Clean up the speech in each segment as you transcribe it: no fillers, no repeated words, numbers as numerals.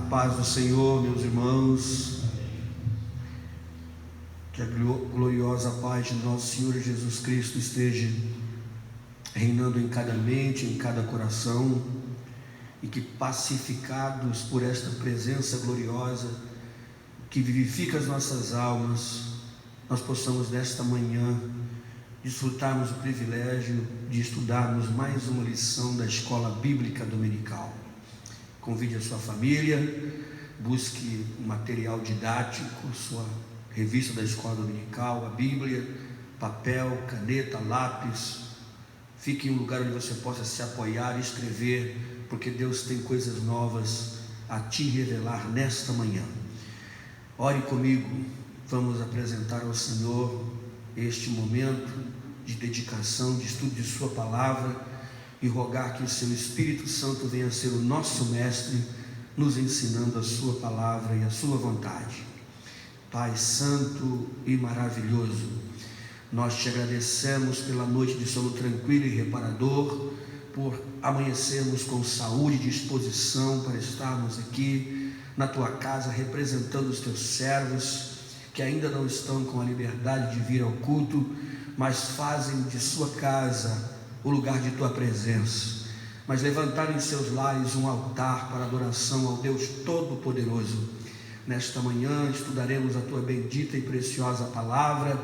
paz do Senhor, meus irmãos, que a gloriosa paz de nosso Senhor Jesus Cristo esteja reinando em cada mente, em cada coração, e que, pacificados por esta presença gloriosa que vivifica as nossas almas, nós possamos nesta manhã desfrutarmos o privilégio de estudarmos mais uma lição da Escola Bíblica Dominical. Convide a sua família, busque um material didático, sua revista da Escola Dominical, a Bíblia, papel, caneta, lápis. Fique em um lugar onde você possa se apoiar e escrever, porque Deus tem coisas novas a te revelar nesta manhã. Ore comigo, vamos apresentar ao Senhor este momento de dedicação, de estudo de sua palavra, e rogar que o seu Espírito Santo venha ser o nosso mestre, nos ensinando a sua palavra e a sua vontade. Pai santo e maravilhoso, nós te agradecemos pela noite de sono tranquilo e reparador, por amanhecermos com saúde e disposição para estarmos aqui na tua casa representando os teus servos que ainda não estão com a liberdade de vir ao culto, mas fazem de sua casa o lugar de tua presença, mas levantaram em seus lares um altar para adoração ao Deus Todo-Poderoso. Nesta manhã estudaremos a tua bendita e preciosa palavra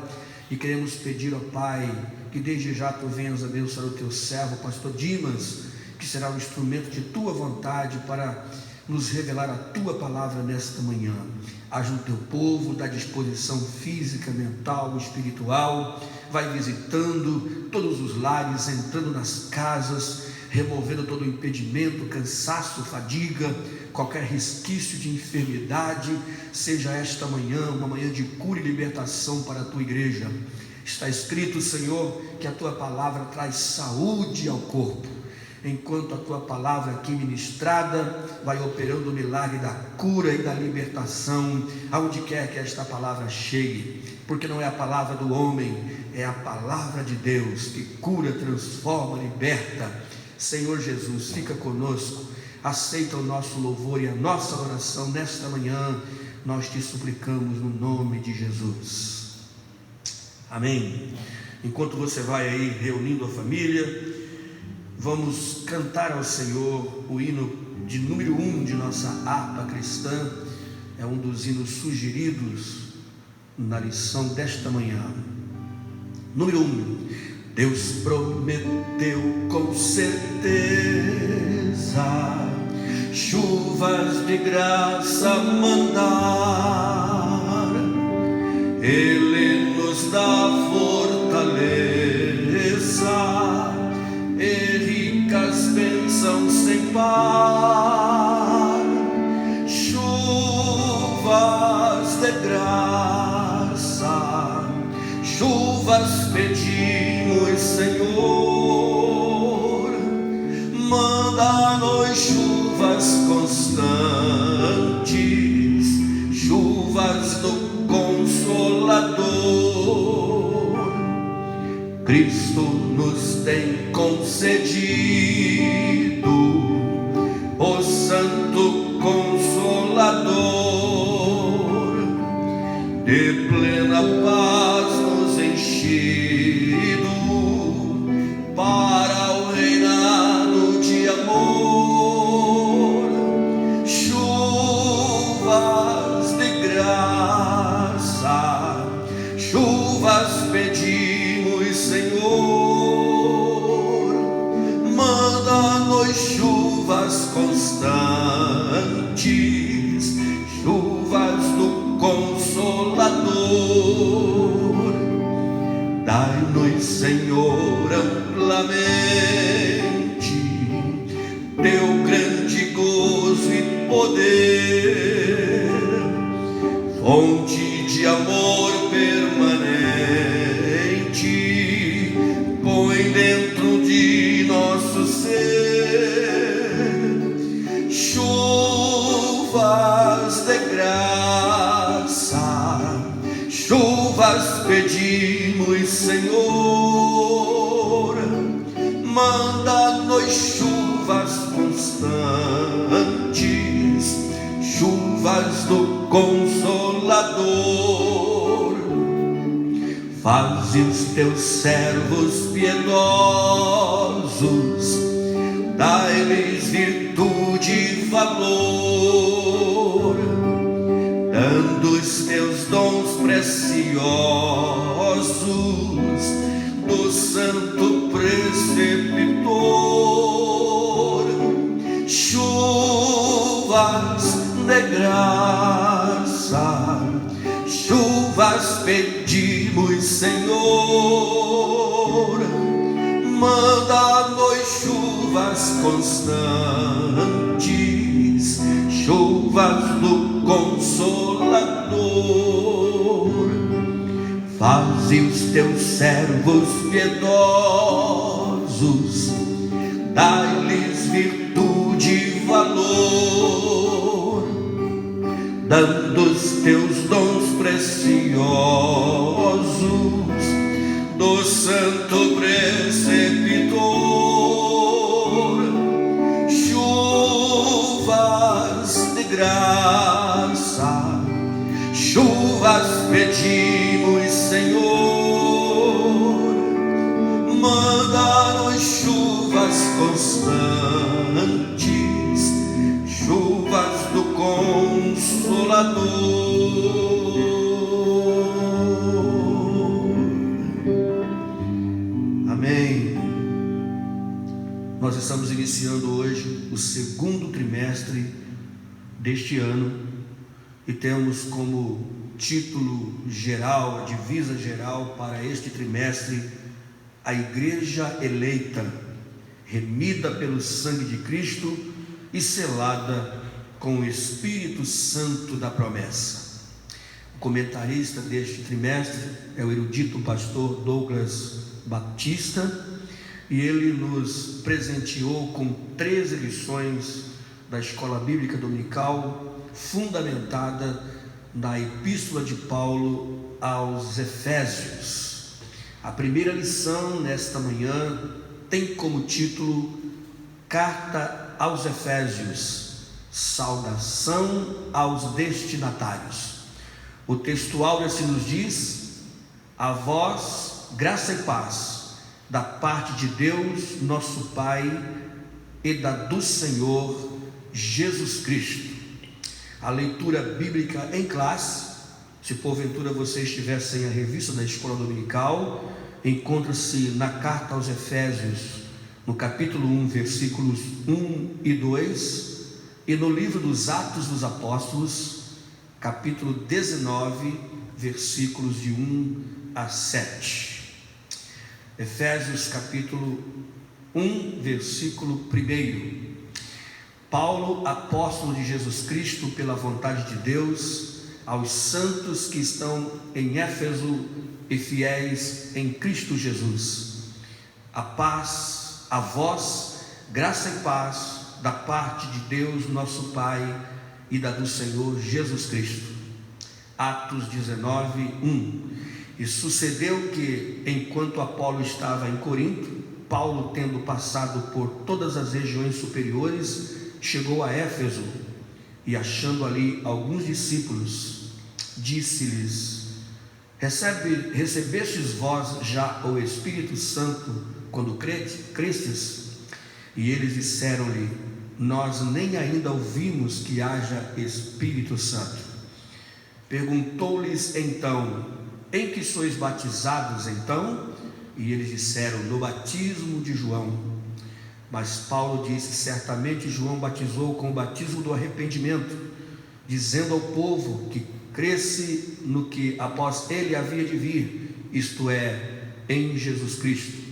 e queremos pedir ao Pai que desde já tu venhas abençoar o teu servo, pastor Dimas, que será o instrumento de tua vontade para nos revelar a tua palavra nesta manhã. Haja o teu povo, dá disposição física, mental, espiritual, vai visitando todos os lares, entrando nas casas, removendo todo o impedimento, cansaço, fadiga, qualquer resquício de enfermidade. Seja esta manhã uma manhã de cura e libertação para a tua igreja. Está escrito, Senhor, que a tua palavra traz saúde ao corpo. Enquanto a tua palavra aqui ministrada vai operando o milagre da cura e da libertação aonde quer que esta palavra chegue, porque não é a palavra do homem, é a palavra de Deus que cura, transforma, liberta. Senhor Jesus, fica conosco, aceita o nosso louvor e a nossa oração nesta manhã, nós te suplicamos no nome de Jesus, amém. Enquanto você vai aí reunindo a família, vamos cantar ao Senhor o hino de número 1 de nossa harpa cristã. É um dos hinos sugeridos na lição desta manhã. Número 1. Deus prometeu com certeza chuvas de graça mandar. Ele nos dá fortaleza e ricas bênçãos sem par, chuvas de graça, chuvas pedimos, Senhor, manda-nos chuvas constantes, chuvas do Consolador. Cristo nos tem concedido o Santo Consolador, de plena paz nos enchido para o reinado de amor. Chuvas de graça, chuvas pedimos, Senhor, manda-nos chuvas constantes, chuvas do Consolador. Dai-nos, Senhor, amplamente teu grande gozo e poder, fonte de amor permanente, põe dentro de nosso ser chuvas de graça, chuvas pedimos, Senhor, manda-nos chuvas constantes, do Consolador. Faze os teus servos piedosos, dai-lhes virtude e valor, dando os teus dons preciosos do santo preceptor. Chuvas de graça, chuvas pedimos, Senhor. Manda-nos chuvas constantes, chuvas do Consolador. Faze os teus servos piedosos, dai-lhes virtude e valor, dando os teus dons preciosos do santo preceptor. Chuvas de graça, chuvas pedimos, Senhor. Manda-nos chuvas constantes, chuvas do Consolador. Amém. Nós estamos iniciando hoje o segundo trimestre deste ano e temos como título geral, a divisa geral para este trimestre: a Igreja eleita, remida pelo sangue de Cristo e selada com o Espírito Santo da promessa. O comentarista deste trimestre é o erudito pastor Douglas Batista, e ele nos presenteou com 13 lições da Escola Bíblica Dominical, fundamentada na Epístola de Paulo aos Efésios. A primeira lição nesta manhã tem como título Carta aos Efésios, saudação aos destinatários. O textual assim nos diz: a vós graça e paz da parte de Deus nosso Pai e do Senhor Jesus Cristo. A leitura bíblica em classe, se porventura você estiver sem a revista da Escola Dominical, encontra-se na carta aos Efésios, no capítulo 1, versículos 1 e 2, e no livro dos Atos dos Apóstolos, capítulo 19, versículos de 1 a 7. Efésios capítulo 1, versículo 1. Paulo, apóstolo de Jesus Cristo, pela vontade de Deus, aos santos que estão em Éfeso e fiéis em Cristo Jesus. A paz a vós, graça e paz da parte de Deus nosso Pai e do Senhor Jesus Cristo. Atos 19, 1. E sucedeu que, enquanto Apolo estava em Corinto, Paulo, tendo passado por todas as regiões superiores, chegou a Éfeso, e achando ali alguns discípulos, disse-lhes: recebestes vós já o Espírito Santo quando crestes? E eles disseram-lhe: nós nem ainda ouvimos que haja Espírito Santo. Perguntou-lhes então: em que sois batizados então? E eles disseram: no batismo de João. Mas Paulo disse: certamente João batizou com o batismo do arrependimento, dizendo ao povo que cresce no que após ele havia de vir, isto é, em Jesus Cristo.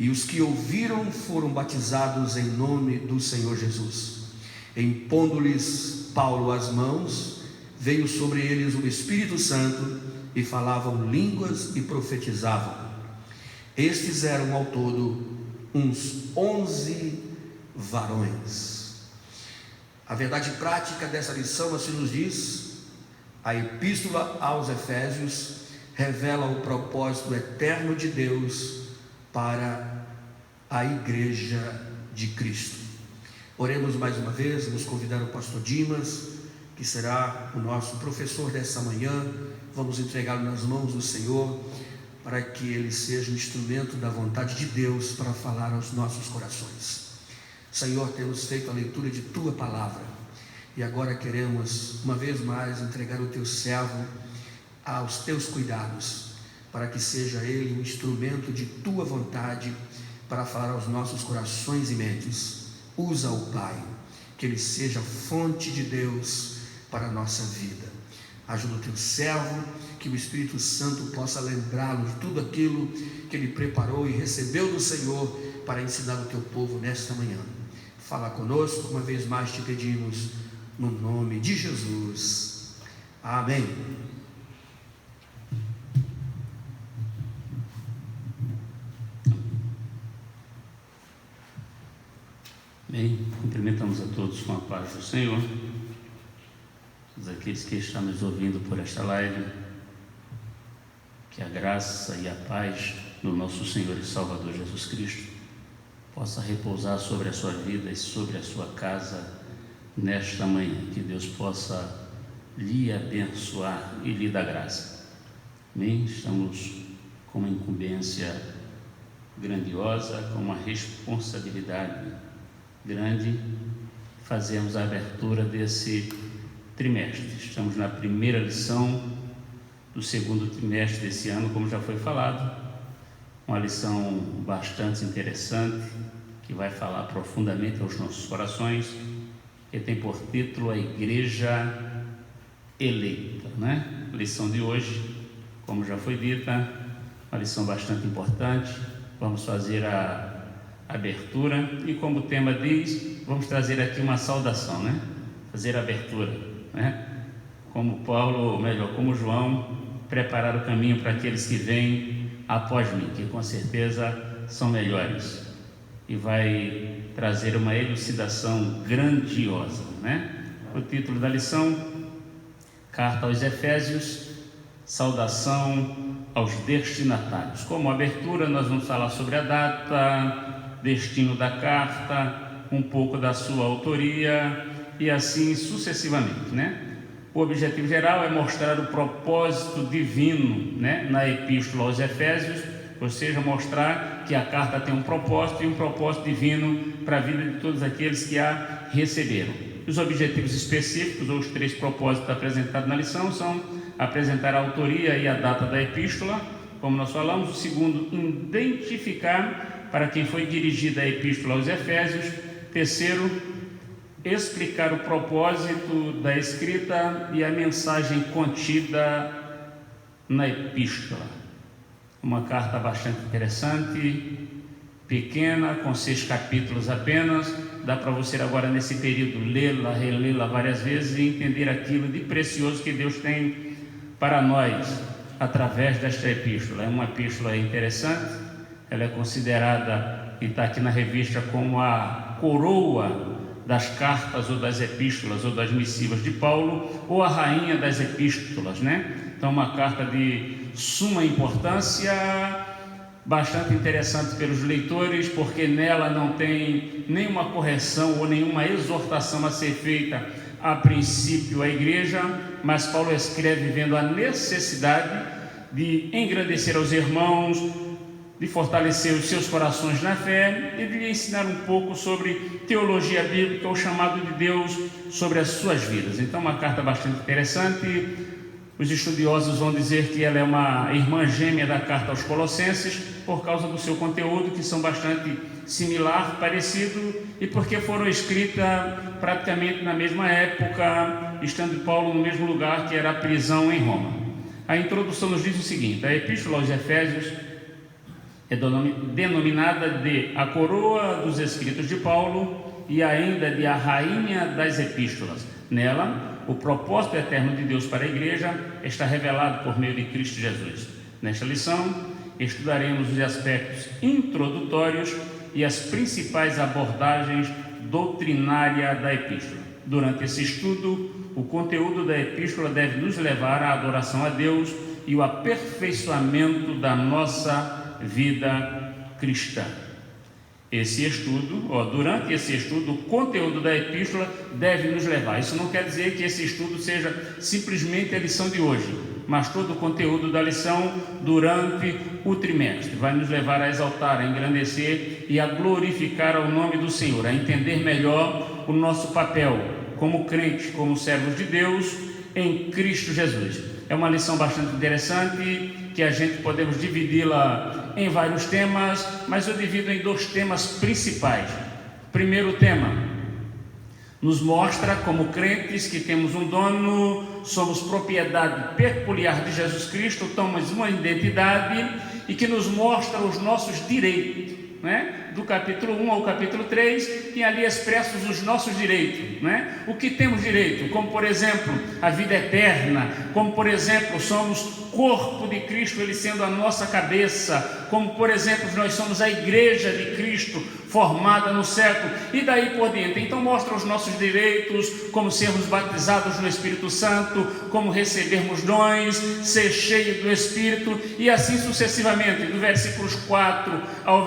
E os que ouviram foram batizados em nome do Senhor Jesus. Impondo-lhes Paulo as mãos, veio sobre eles o Espírito Santo, e falavam línguas e profetizavam. Estes eram ao todo uns 11 varões. A verdade prática dessa lição assim nos diz: a Epístola aos Efésios revela o propósito eterno de Deus para a Igreja de Cristo. Oremos mais uma vez, vamos convidar o pastor Dimas, que será o nosso professor dessa manhã. Vamos entregá-lo nas mãos do Senhor, para que ele seja um instrumento da vontade de Deus para falar aos nossos corações. Senhor, temos feito a leitura de Tua Palavra, e agora queremos, uma vez mais, entregar o Teu servo aos Teus cuidados, para que seja ele um instrumento de Tua vontade para falar aos nossos corações e mentes. Usa-o, Pai, que ele seja fonte de Deus para a nossa vida. Ajuda o Teu servo, que o Espírito Santo possa lembrá-lo de tudo aquilo que ele preparou e recebeu do Senhor para ensinar o Teu povo nesta manhã. Fala conosco, uma vez mais te pedimos, no nome de Jesus. Amém. Bem, cumprimentamos a todos com a paz do Senhor, todos aqueles que estão nos ouvindo por esta live. Que a graça e a paz do nosso Senhor e Salvador Jesus Cristo possa repousar sobre a sua vida e sobre a sua casa nesta manhã. Que Deus possa lhe abençoar e lhe dar graça. Amém? Estamos com uma incumbência grandiosa, com uma responsabilidade grande. Fazemos a abertura desse trimestre. Estamos na primeira lição do segundo trimestre desse ano, como já foi falado, uma lição bastante interessante, que vai falar profundamente aos nossos corações, que tem por título a Igreja Eleita, né? A lição de hoje, como já foi dita, uma lição bastante importante. Vamos fazer a abertura, e como o tema diz, vamos trazer aqui uma saudação, né? Fazer a abertura, né? Como Paulo, ou melhor, como João, preparar o caminho para aqueles que vêm após mim, que com certeza são melhores, e vai trazer uma elucidação grandiosa, né? O título da lição: Carta aos Efésios, saudação aos destinatários. Como abertura, nós vamos falar sobre a data, destino da carta, um pouco da sua autoria e assim sucessivamente, né? O objetivo geral é mostrar o propósito divino, né, na Epístola aos Efésios, ou seja, mostrar que a carta tem um propósito, e um propósito divino para a vida de todos aqueles que a receberam. Os objetivos específicos, ou os 3 propósitos apresentados na lição, são apresentar a autoria e a data da epístola, como nós falamos. O segundo, identificar para quem foi dirigida a Epístola aos Efésios. Terceiro, explicar o propósito da escrita e a mensagem contida na epístola. Uma carta bastante interessante, pequena, com 6 capítulos apenas. Dá para você agora, nesse período, lê-la, relê-la várias vezes e entender aquilo de precioso que Deus tem para nós através desta epístola. É uma epístola interessante. Ela é considerada, e está aqui na revista, como a coroa das cartas, ou das epístolas, ou das missivas de Paulo, ou a rainha das epístolas, né? Então, uma carta de suma importância, bastante interessante pelos leitores, porque nela não tem nenhuma correção ou nenhuma exortação a ser feita a princípio à igreja, mas Paulo escreve vendo a necessidade de engrandecer aos irmãos, de fortalecer os seus corações na fé e de lhe ensinar um pouco sobre teologia bíblica, o chamado de Deus sobre as suas vidas. Então, uma carta bastante interessante. Os estudiosos vão dizer que ela é uma irmã gêmea da carta aos Colossenses, por causa do seu conteúdo, que são bastante similar, parecido, e porque foram escritas praticamente na mesma época, estando Paulo no mesmo lugar, que era a prisão em Roma. A introdução nos diz o seguinte: a Epístola aos Efésios é denominada de a coroa dos escritos de Paulo e ainda de a rainha das epístolas. Nela, o propósito eterno de Deus para a igreja está revelado por meio de Cristo Jesus. Nesta lição, estudaremos os aspectos introdutórios e as principais abordagens doutrinárias da epístola. Durante esse estudo, o conteúdo da epístola deve nos levar à adoração a Deus e o aperfeiçoamento da nossa vida cristã. esse estudo, durante esse estudo, o conteúdo da epístola deve nos levar. Isso não quer dizer que esse estudo seja simplesmente a lição de hoje, mas todo o conteúdo da lição durante o trimestre vai nos levar a exaltar, a engrandecer e a glorificar ao nome do Senhor, a entender melhor o nosso papel como crentes, como servos de Deus em Cristo Jesus. É uma lição bastante interessante, que a gente podemos dividi-la em vários temas, mas eu divido em 2 temas principais. Primeiro tema, nos mostra como crentes que temos um dono, somos propriedade peculiar de Jesus Cristo, temos uma identidade e que nos mostra os nossos direitos, né? Do capítulo 1 ao capítulo 3, tem ali expressos os nossos direitos, né? O que temos direito, como por exemplo, a vida eterna, como por exemplo, somos corpo de Cristo, Ele sendo a nossa cabeça, como por exemplo, nós somos a igreja de Cristo, formada no século, e daí por diante. Então mostra os nossos direitos, como sermos batizados no Espírito Santo, como recebermos dons, ser cheio do Espírito, e assim sucessivamente, do versículos 4 ao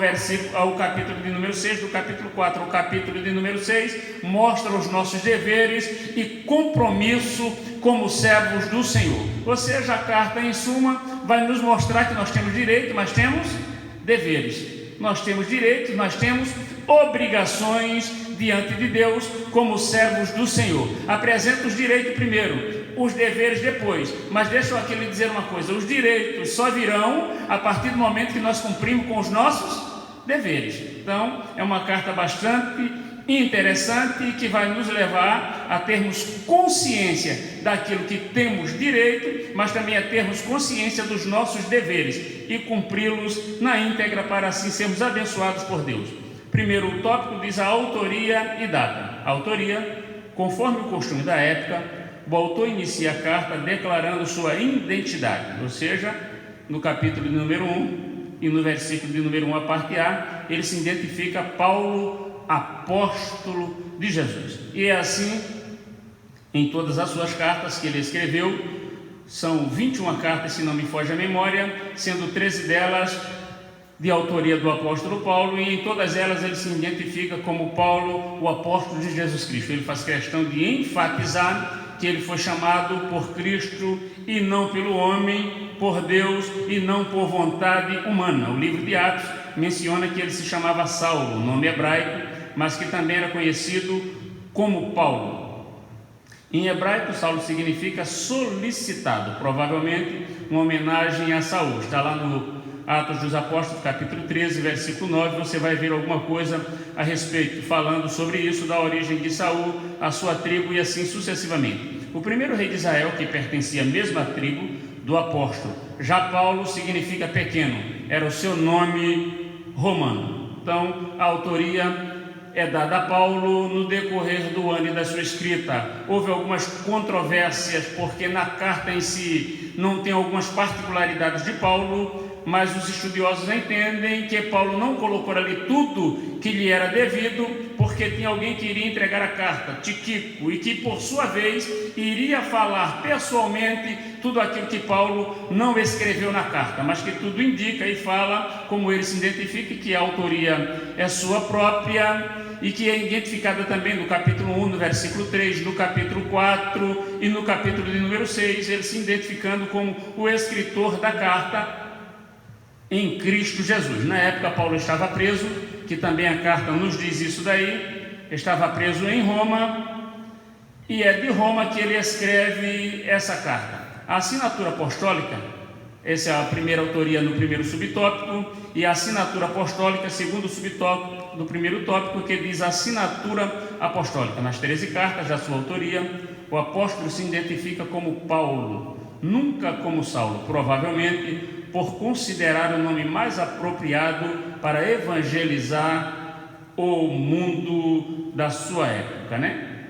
capítulo de número 6, do capítulo 4 ao capítulo de número 6, mostra os nossos deveres e compromisso como servos do Senhor. Ou seja, a carta em suma vai nos mostrar que nós temos direito, mas temos deveres. Nós temos direitos, nós temos obrigações diante de Deus como servos do Senhor. Apresenta os direitos primeiro, os deveres depois. Mas deixa eu aqui lhe dizer uma coisa: os direitos só virão a partir do momento que nós cumprimos com os nossos deveres. Então, é uma carta bastante interessante e que vai nos levar a termos consciência daquilo que temos direito, mas também a termos consciência dos nossos deveres e cumpri-los na íntegra para assim sermos abençoados por Deus. Primeiro, o tópico diz a autoria e data. A autoria, conforme o costume da época, o autor inicia a carta declarando sua identidade, ou seja, no capítulo de número 1 e no versículo de número 1, a parte A, ele se identifica Paulo, apóstolo de Jesus. E é assim em todas as suas cartas que ele escreveu. São 21 cartas, se não me foge a memória, sendo 13 delas de autoria do apóstolo Paulo, e em todas elas ele se identifica como Paulo, o apóstolo de Jesus Cristo. Ele faz questão de enfatizar que ele foi chamado por Cristo e não pelo homem, por Deus e não por vontade humana. O livro de Atos menciona que ele se chamava Saulo, nome hebraico, mas que também era conhecido como Paulo. Em hebraico, Saulo significa solicitado, provavelmente uma homenagem a Saul. Está lá no Atos dos Apóstolos, capítulo 13, versículo 9, você vai ver alguma coisa a respeito, falando sobre isso, da origem de Saul, a sua tribo e assim sucessivamente. O primeiro rei de Israel, que pertencia à mesma tribo do apóstolo. Já Paulo significa pequeno, era o seu nome romano. Então, a autoria é dada a Paulo no decorrer do ano e da sua escrita. Houve algumas controvérsias, porque na carta em si não tem algumas particularidades de Paulo, mas os estudiosos entendem que Paulo não colocou ali tudo que lhe era devido, porque tinha alguém que iria entregar a carta, Tíquico, e que por sua vez iria falar pessoalmente tudo aquilo que Paulo não escreveu na carta, mas que tudo indica e fala como ele se identifica, que a autoria é sua própria e que é identificada também no capítulo 1, no versículo 3, no capítulo 4 e no capítulo de número 6, ele se identificando como o escritor da carta em Cristo Jesus. Na época Paulo estava preso, que também a carta nos diz isso daí, estava preso em Roma, e é de Roma que ele escreve essa carta. A assinatura apostólica, essa é a primeira autoria no primeiro subtópico, e a assinatura apostólica, segundo subtópico do primeiro tópico, que diz assinatura apostólica. Nas 13 cartas da sua autoria, o apóstolo se identifica como Paulo, nunca como Saulo, provavelmente por considerar o nome mais apropriado para evangelizar o mundo da sua época, né?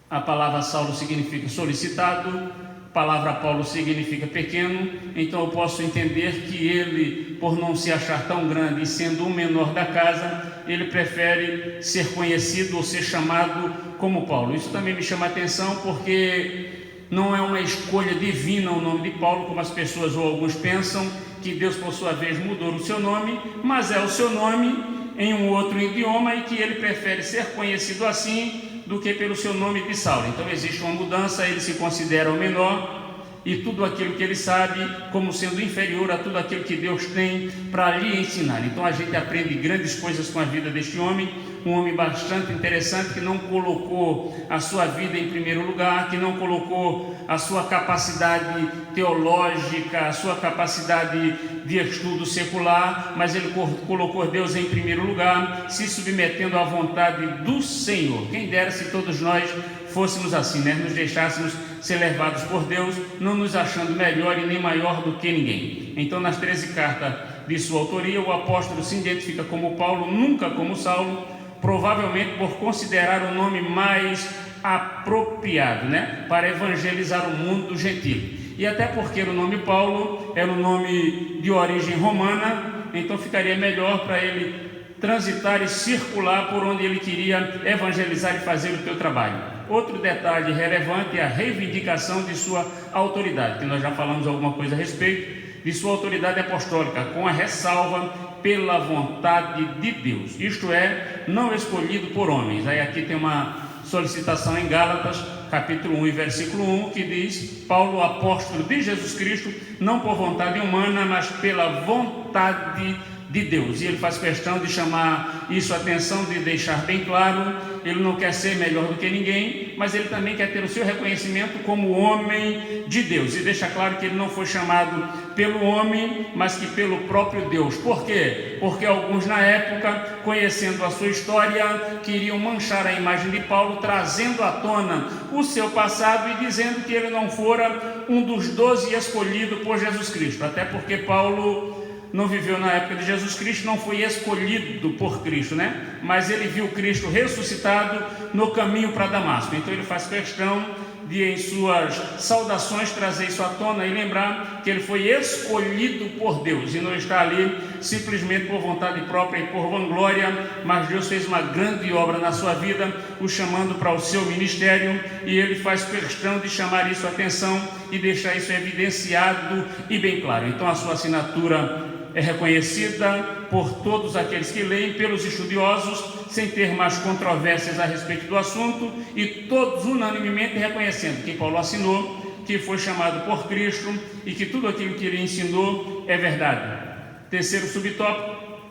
A palavra Saulo significa solicitado, a palavra Paulo significa pequeno, então eu posso entender que ele, por não se achar tão grande e sendo o menor da casa, ele prefere ser conhecido ou ser chamado como Paulo. Isso também me chama a atenção, porque não é uma escolha divina o nome de Paulo, como as pessoas ou alguns pensam, que Deus por sua vez mudou o seu nome, mas é o seu nome em um outro idioma e que ele prefere ser conhecido assim do que pelo seu nome de Saulo. Então existe uma mudança, ele se considera o menor e tudo aquilo que ele sabe como sendo inferior a tudo aquilo que Deus tem para lhe ensinar. Então a gente aprende grandes coisas com a vida deste homem, um homem bastante interessante, que não colocou a sua vida em primeiro lugar, que não colocou a sua capacidade teológica, a sua capacidade de estudo secular, mas ele colocou Deus em primeiro lugar, se submetendo à vontade do Senhor. Quem dera se todos nós fôssemos assim, né? Nos deixássemos ser levados por Deus, não nos achando melhor e nem maior do que ninguém. Então, nas 13 cartas de sua autoria, o apóstolo se identifica como Paulo, nunca como Saulo, provavelmente por considerar o nome mais apropriado, né, para evangelizar o mundo do gentil. E até porque o nome Paulo era um nome de origem romana, então ficaria melhor para ele transitar e circular por onde ele queria evangelizar e fazer o seu trabalho. Outro detalhe relevante é a reivindicação de sua autoridade, que nós já falamos alguma coisa a respeito, de sua autoridade apostólica, com a ressalva pela vontade de Deus, isto é, não escolhido por homens. Aí aqui tem uma solicitação em Gálatas, capítulo 1 e versículo 1, que diz: Paulo, apóstolo de Jesus Cristo, não por vontade humana, mas pela vontade de Deus. E ele faz questão de chamar isso a atenção, de deixar bem claro, ele não quer ser melhor do que ninguém, mas ele também quer ter o seu reconhecimento como homem de Deus, e deixa claro que ele não foi chamado pelo homem, mas que pelo próprio Deus. Por quê? Porque alguns na época, conhecendo a sua história, queriam manchar a imagem de Paulo, trazendo à tona o seu passado e dizendo que ele não fora um dos 12 escolhidos por Jesus Cristo, até porque Paulo não viveu na época de Jesus Cristo, não foi escolhido por Cristo, né? Mas ele viu Cristo ressuscitado no caminho para Damasco. Então ele faz questão de, em suas saudações, trazer isso à tona e lembrar que ele foi escolhido por Deus e não está ali simplesmente por vontade própria e por vanglória, mas Deus fez uma grande obra na sua vida, o chamando para o seu ministério, e ele faz questão de chamar isso a atenção e deixar isso evidenciado e bem claro. Então a sua assinatura é reconhecida por todos aqueles que leem, pelos estudiosos, sem ter mais controvérsias a respeito do assunto, e todos unanimemente reconhecendo que Paulo assinou, que foi chamado por Cristo e que tudo aquilo que ele ensinou é verdade. Terceiro subtópico,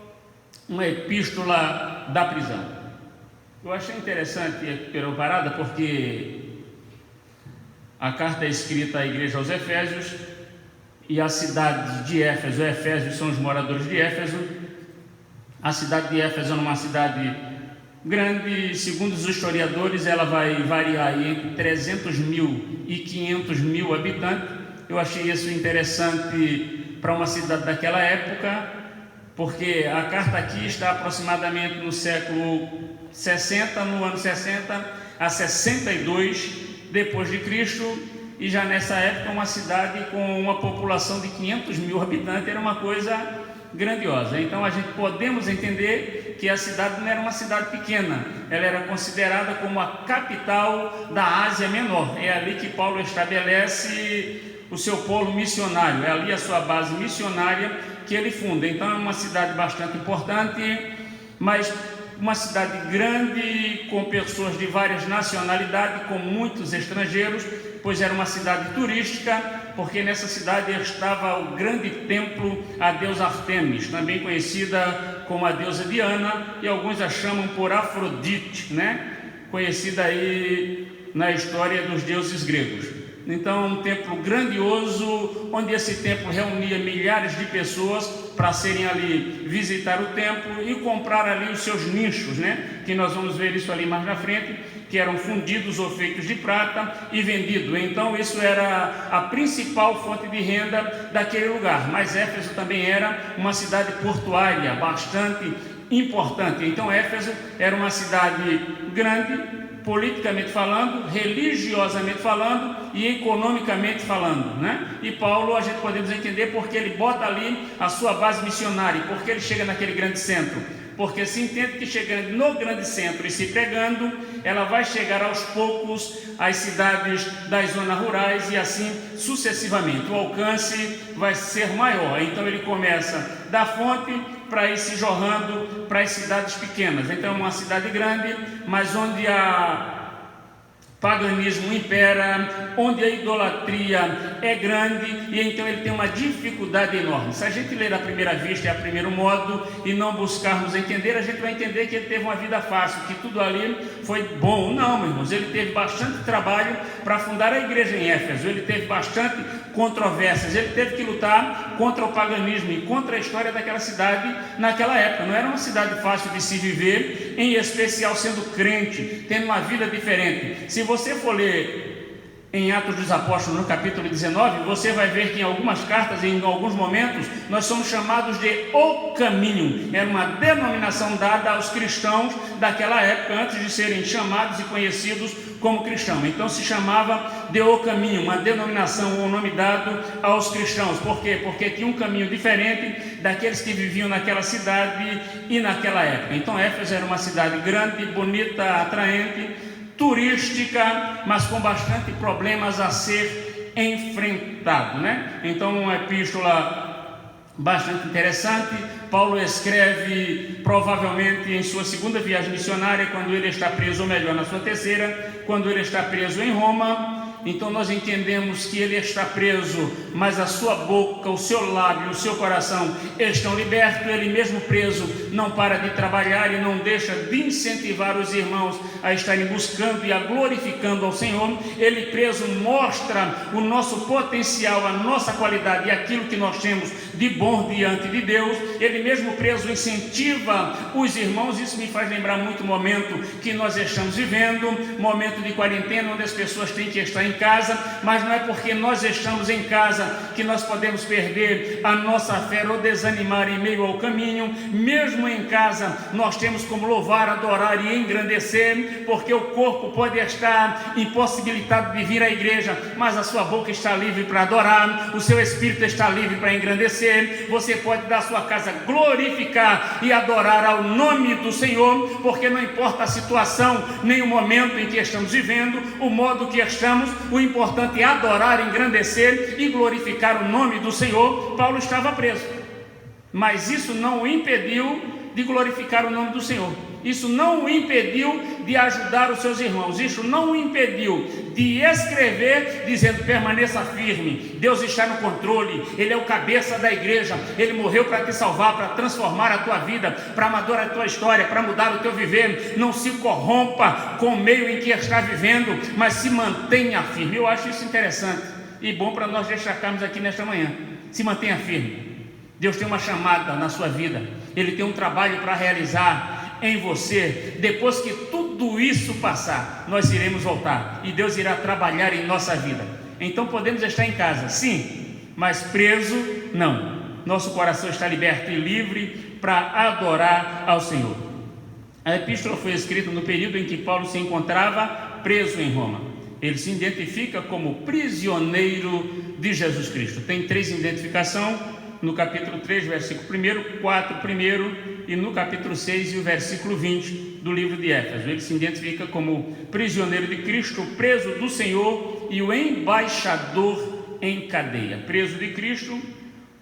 uma epístola da prisão. Eu achei interessante a parada porque a carta é escrita à igreja aos Efésios, e a cidade de Éfeso, Efésios são os moradores de Éfeso. A cidade de Éfeso é uma cidade grande, segundo os historiadores, ela vai variar entre 300 mil e 500 mil habitantes. Eu achei isso interessante para uma cidade daquela época, porque a carta aqui está aproximadamente no século 60, no ano 60 a 62 depois de Cristo. E já nessa época uma cidade com uma população de 500 mil habitantes era uma coisa grandiosa. Então a gente podemos entender que a cidade não era uma cidade pequena, ela era considerada como a capital da Ásia Menor. É ali que Paulo estabelece o seu polo missionário, é ali a sua base missionária que ele funda. Então é uma cidade bastante importante, mas uma cidade grande, com pessoas de várias nacionalidades, com muitos estrangeiros, pois era uma cidade turística, porque nessa cidade estava o grande templo à deusa Artemis, também conhecida como a deusa Diana, e alguns a chamam por Afrodite, né? Conhecida aí na história dos deuses gregos. Então, um templo grandioso, onde esse templo reunia milhares de pessoas para serem ali visitar o templo e comprar ali os seus nichos, né? Que nós vamos ver isso ali mais na frente, que eram fundidos ou feitos de prata e vendidos. Então isso era a principal fonte de renda daquele lugar. Mas Éfeso também era uma cidade portuária bastante importante. Então Éfeso era uma cidade grande, politicamente falando, religiosamente falando, e economicamente falando, né? E Paulo, a gente podemos entender porque ele bota ali a sua base missionária, porque ele chega naquele grande centro, porque se entende que chegando no grande centro e se pregando, ela vai chegar aos poucos às cidades das zonas rurais e assim sucessivamente, o alcance vai ser maior. Então ele começa da fonte para ir se jorrando para as cidades pequenas. Então é uma cidade grande, mas onde a paganismo impera, onde a idolatria é grande, e então ele tem uma dificuldade enorme. Se a gente ler à primeira vista e a primeiro modo e não buscarmos entender, a gente vai entender que ele teve uma vida fácil, que tudo ali foi bom. Não, meus irmãos, ele teve bastante trabalho para fundar a igreja em Éfeso, ele teve bastante controvérsias, ele teve que lutar contra o paganismo e contra a história daquela cidade naquela época. Não era uma cidade fácil de se viver, em especial sendo crente, tendo uma vida diferente. Se você for ler em Atos dos Apóstolos, no capítulo 19, você vai ver que em algumas cartas e em alguns momentos nós somos chamados de o caminho. Era uma denominação dada aos cristãos daquela época, antes de serem chamados e conhecidos como cristãos. Então se chamava de o caminho, uma denominação ou nome dado aos cristãos. Por quê? Porque tinha um caminho diferente daqueles que viviam naquela cidade e naquela época. Então Éfeso era uma cidade grande, bonita, atraente, turística, mas com bastante problemas a ser enfrentado, né? Então uma epístola bastante interessante. Paulo escreve provavelmente em sua segunda viagem missionária, quando ele está preso, ou melhor, na sua terceira, quando ele está preso em Roma. Então nós entendemos que ele está preso, mas a sua boca, o seu lábio, o seu coração estão libertos. Ele mesmo preso não para de trabalhar e não deixa de incentivar os irmãos a estarem buscando e a glorificando ao Senhor. Ele preso mostra o nosso potencial, a nossa qualidade e aquilo que nós temos de bom diante de Deus. Ele mesmo preso incentiva os irmãos. Isso me faz lembrar muito o momento que nós estamos vivendo, momento de quarentena, onde as pessoas têm que estar em casa, mas não é porque nós estamos em casa que nós podemos perder a nossa fé ou desanimar em meio ao caminho. Mesmo em casa nós temos como louvar, adorar e engrandecer, porque o corpo pode estar impossibilitado de vir à igreja, mas a sua boca está livre para adorar, o seu espírito está livre para engrandecer. Você pode da sua casa glorificar e adorar ao nome do Senhor, porque não importa a situação nem o momento em que estamos vivendo, o modo que estamos, o importante é adorar, engrandecer e glorificar o nome do Senhor. Paulo estava preso, mas isso não o impediu de glorificar o nome do Senhor. Isso não o impediu de ajudar os seus irmãos. Isso não o impediu de escrever dizendo: permaneça firme, Deus está no controle, Ele é o cabeça da igreja, Ele morreu para te salvar, para transformar a tua vida, para amadurar a tua história, para mudar o teu viver. Não se corrompa com o meio em que está vivendo, mas se mantenha firme. Eu acho isso interessante e bom para nós destacarmos aqui nesta manhã. Se mantenha firme. Deus tem uma chamada na sua vida, Ele tem um trabalho para realizar em você. Depois que tudo isso passar, nós iremos voltar e Deus irá trabalhar em nossa vida. Então podemos estar em casa, sim, mas preso, não. Nosso coração está liberto e livre para adorar ao Senhor. A epístola foi escrita no período em que Paulo se encontrava preso em Roma. Ele se identifica como prisioneiro de Jesus Cristo. Tem 3 identificações no capítulo 3, versículo 1, 4, 1, e no capítulo 6 e o versículo 20 do livro de Éfeso. Ele se identifica como prisioneiro de Cristo, preso do Senhor e o embaixador em cadeia. Preso de Cristo,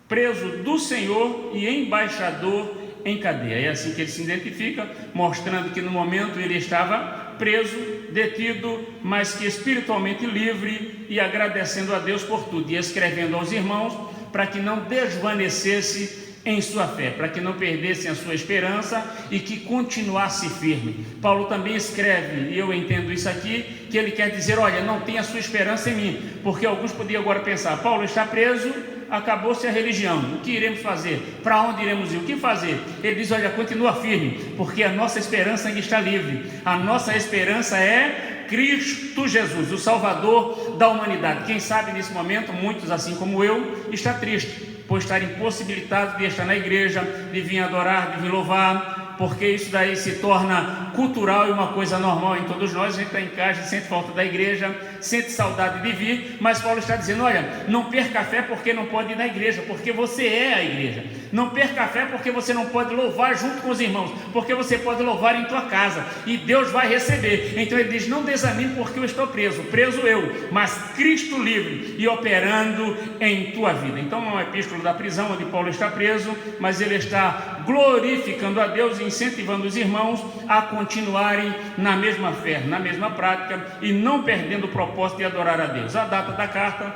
preso do Senhor e embaixador em cadeia. É assim que ele se identifica, mostrando que no momento ele estava preso, detido, mas que espiritualmente livre e agradecendo a Deus por tudo e escrevendo aos irmãos para que não desvanecesse em sua fé, para que não perdessem a sua esperança e que continuasse firme. Paulo também escreve, e eu entendo isso aqui, que ele quer dizer: olha, não tenha sua esperança em mim, porque alguns podiam agora pensar: Paulo está preso, acabou-se a religião, o que iremos fazer? Para onde iremos ir? O que fazer? Ele diz: olha, continua firme, porque a nossa esperança ainda está livre. A nossa esperança é Cristo Jesus, o Salvador da humanidade. Quem sabe nesse momento, muitos assim como eu, está triste por estar impossibilitado de estar na igreja, de vir adorar, de vir louvar, porque isso daí se torna cultural e uma coisa normal em todos nós. A gente está em casa, sente falta da igreja, sente saudade de vir, mas Paulo está dizendo: olha, não perca a fé porque não pode ir na igreja, porque você é a igreja. Não perca a fé porque você não pode louvar junto com os irmãos, porque você pode louvar em tua casa e Deus vai receber. Então ele diz: não desanime porque eu estou preso eu, mas Cristo livre e operando em tua vida. Então não é uma epístola da prisão onde Paulo está preso, mas ele está glorificando a Deus e incentivando os irmãos a continuarem na mesma fé, na mesma prática e não perdendo o propósito de adorar a Deus. A data da carta,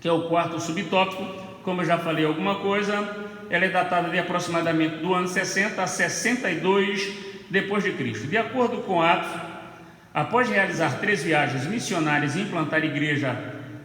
que é o quarto subtópico, como eu já falei alguma coisa, ela é datada de aproximadamente do ano 60 a 62 depois de Cristo. De acordo com Atos, após realizar 3 viagens missionárias e implantar igreja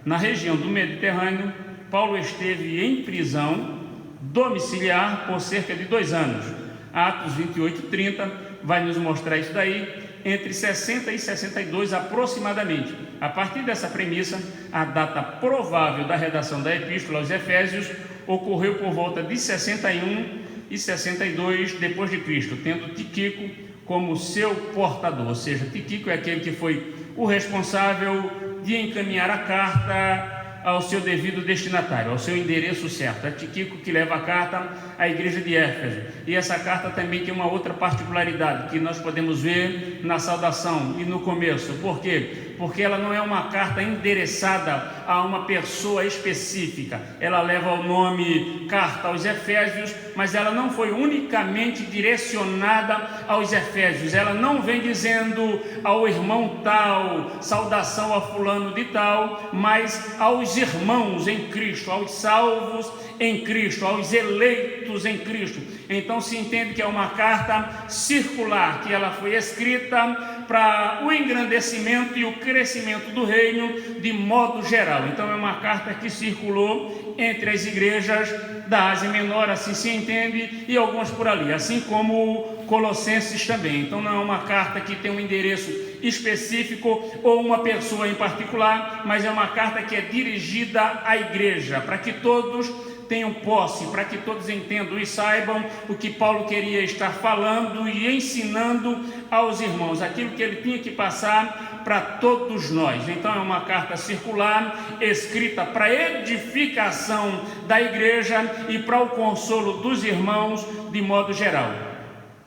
na região do Mediterrâneo, Paulo esteve em prisão domiciliar por cerca de 2 anos. Atos 28:30 vai nos mostrar isso daí, entre 60 e 62 aproximadamente. A partir dessa premissa, a data provável da redação da epístola aos Efésios ocorreu por volta de 61 e 62 depois de Cristo, tendo Tíquico como seu portador, ou seja, Tíquico é aquele que foi o responsável de encaminhar a carta ao seu devido destinatário, ao seu endereço certo. É Tíquico que leva a carta à igreja de Éfeso. E essa carta também tem uma outra particularidade que nós podemos ver na saudação e no começo. Por quê? Porque ela não é uma carta endereçada a uma pessoa específica. Ela leva o nome Carta aos Efésios, mas ela não foi unicamente direcionada aos Efésios. Ela não vem dizendo ao irmão tal, saudação a fulano de tal, mas aos irmãos em Cristo, aos salvos em Cristo, aos eleitos em Cristo. Então se entende que é uma carta circular, que ela foi escrita para o engrandecimento e o crescimento do reino de modo geral. Então é uma carta que circulou entre as igrejas da Ásia Menor, assim se entende, e algumas por ali, assim como Colossenses também. Então não é uma carta que tem um endereço específico ou uma pessoa em particular, mas é uma carta que é dirigida à igreja, para que todos tenham posse, para que todos entendam e saibam o que Paulo queria estar falando e ensinando aos irmãos, aquilo que ele tinha que passar para todos nós. Então é uma carta circular, escrita para edificação da igreja e para o consolo dos irmãos de modo geral.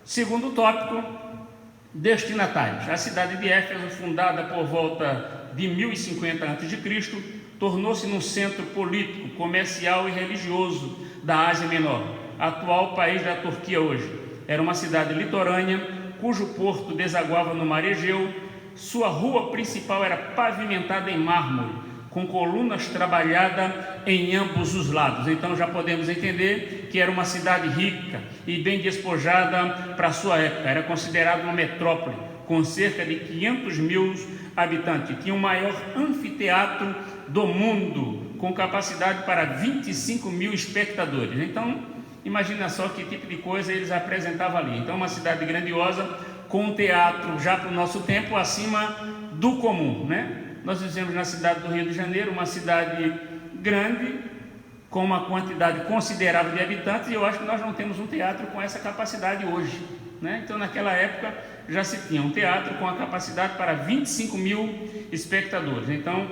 Segundo tópico, destinatários. A cidade de Éfeso, fundada por volta de 1050 a.C., tornou-se num centro político, comercial e religioso da Ásia Menor, atual país da Turquia hoje. Era uma cidade litorânea, cujo porto desaguava no mar Egeu. Sua rua principal era pavimentada em mármore, com colunas trabalhadas em ambos os lados. Então já podemos entender que era uma cidade rica e bem despojada para a sua época. Era considerada uma metrópole, com cerca de 500 mil habitantes. Tinha o maior anfiteatro do mundo, com capacidade para 25 mil espectadores. Então, imagina só que tipo de coisa eles apresentavam ali. Então, uma cidade grandiosa, com um teatro já para o nosso tempo acima do comum, né? Nós vivemos na cidade do Rio de Janeiro, uma cidade grande, com uma quantidade considerável de habitantes, e eu acho que nós não temos um teatro com essa capacidade hoje, né? Então, naquela época, já se tinha um teatro com a capacidade para 25 mil espectadores. Então,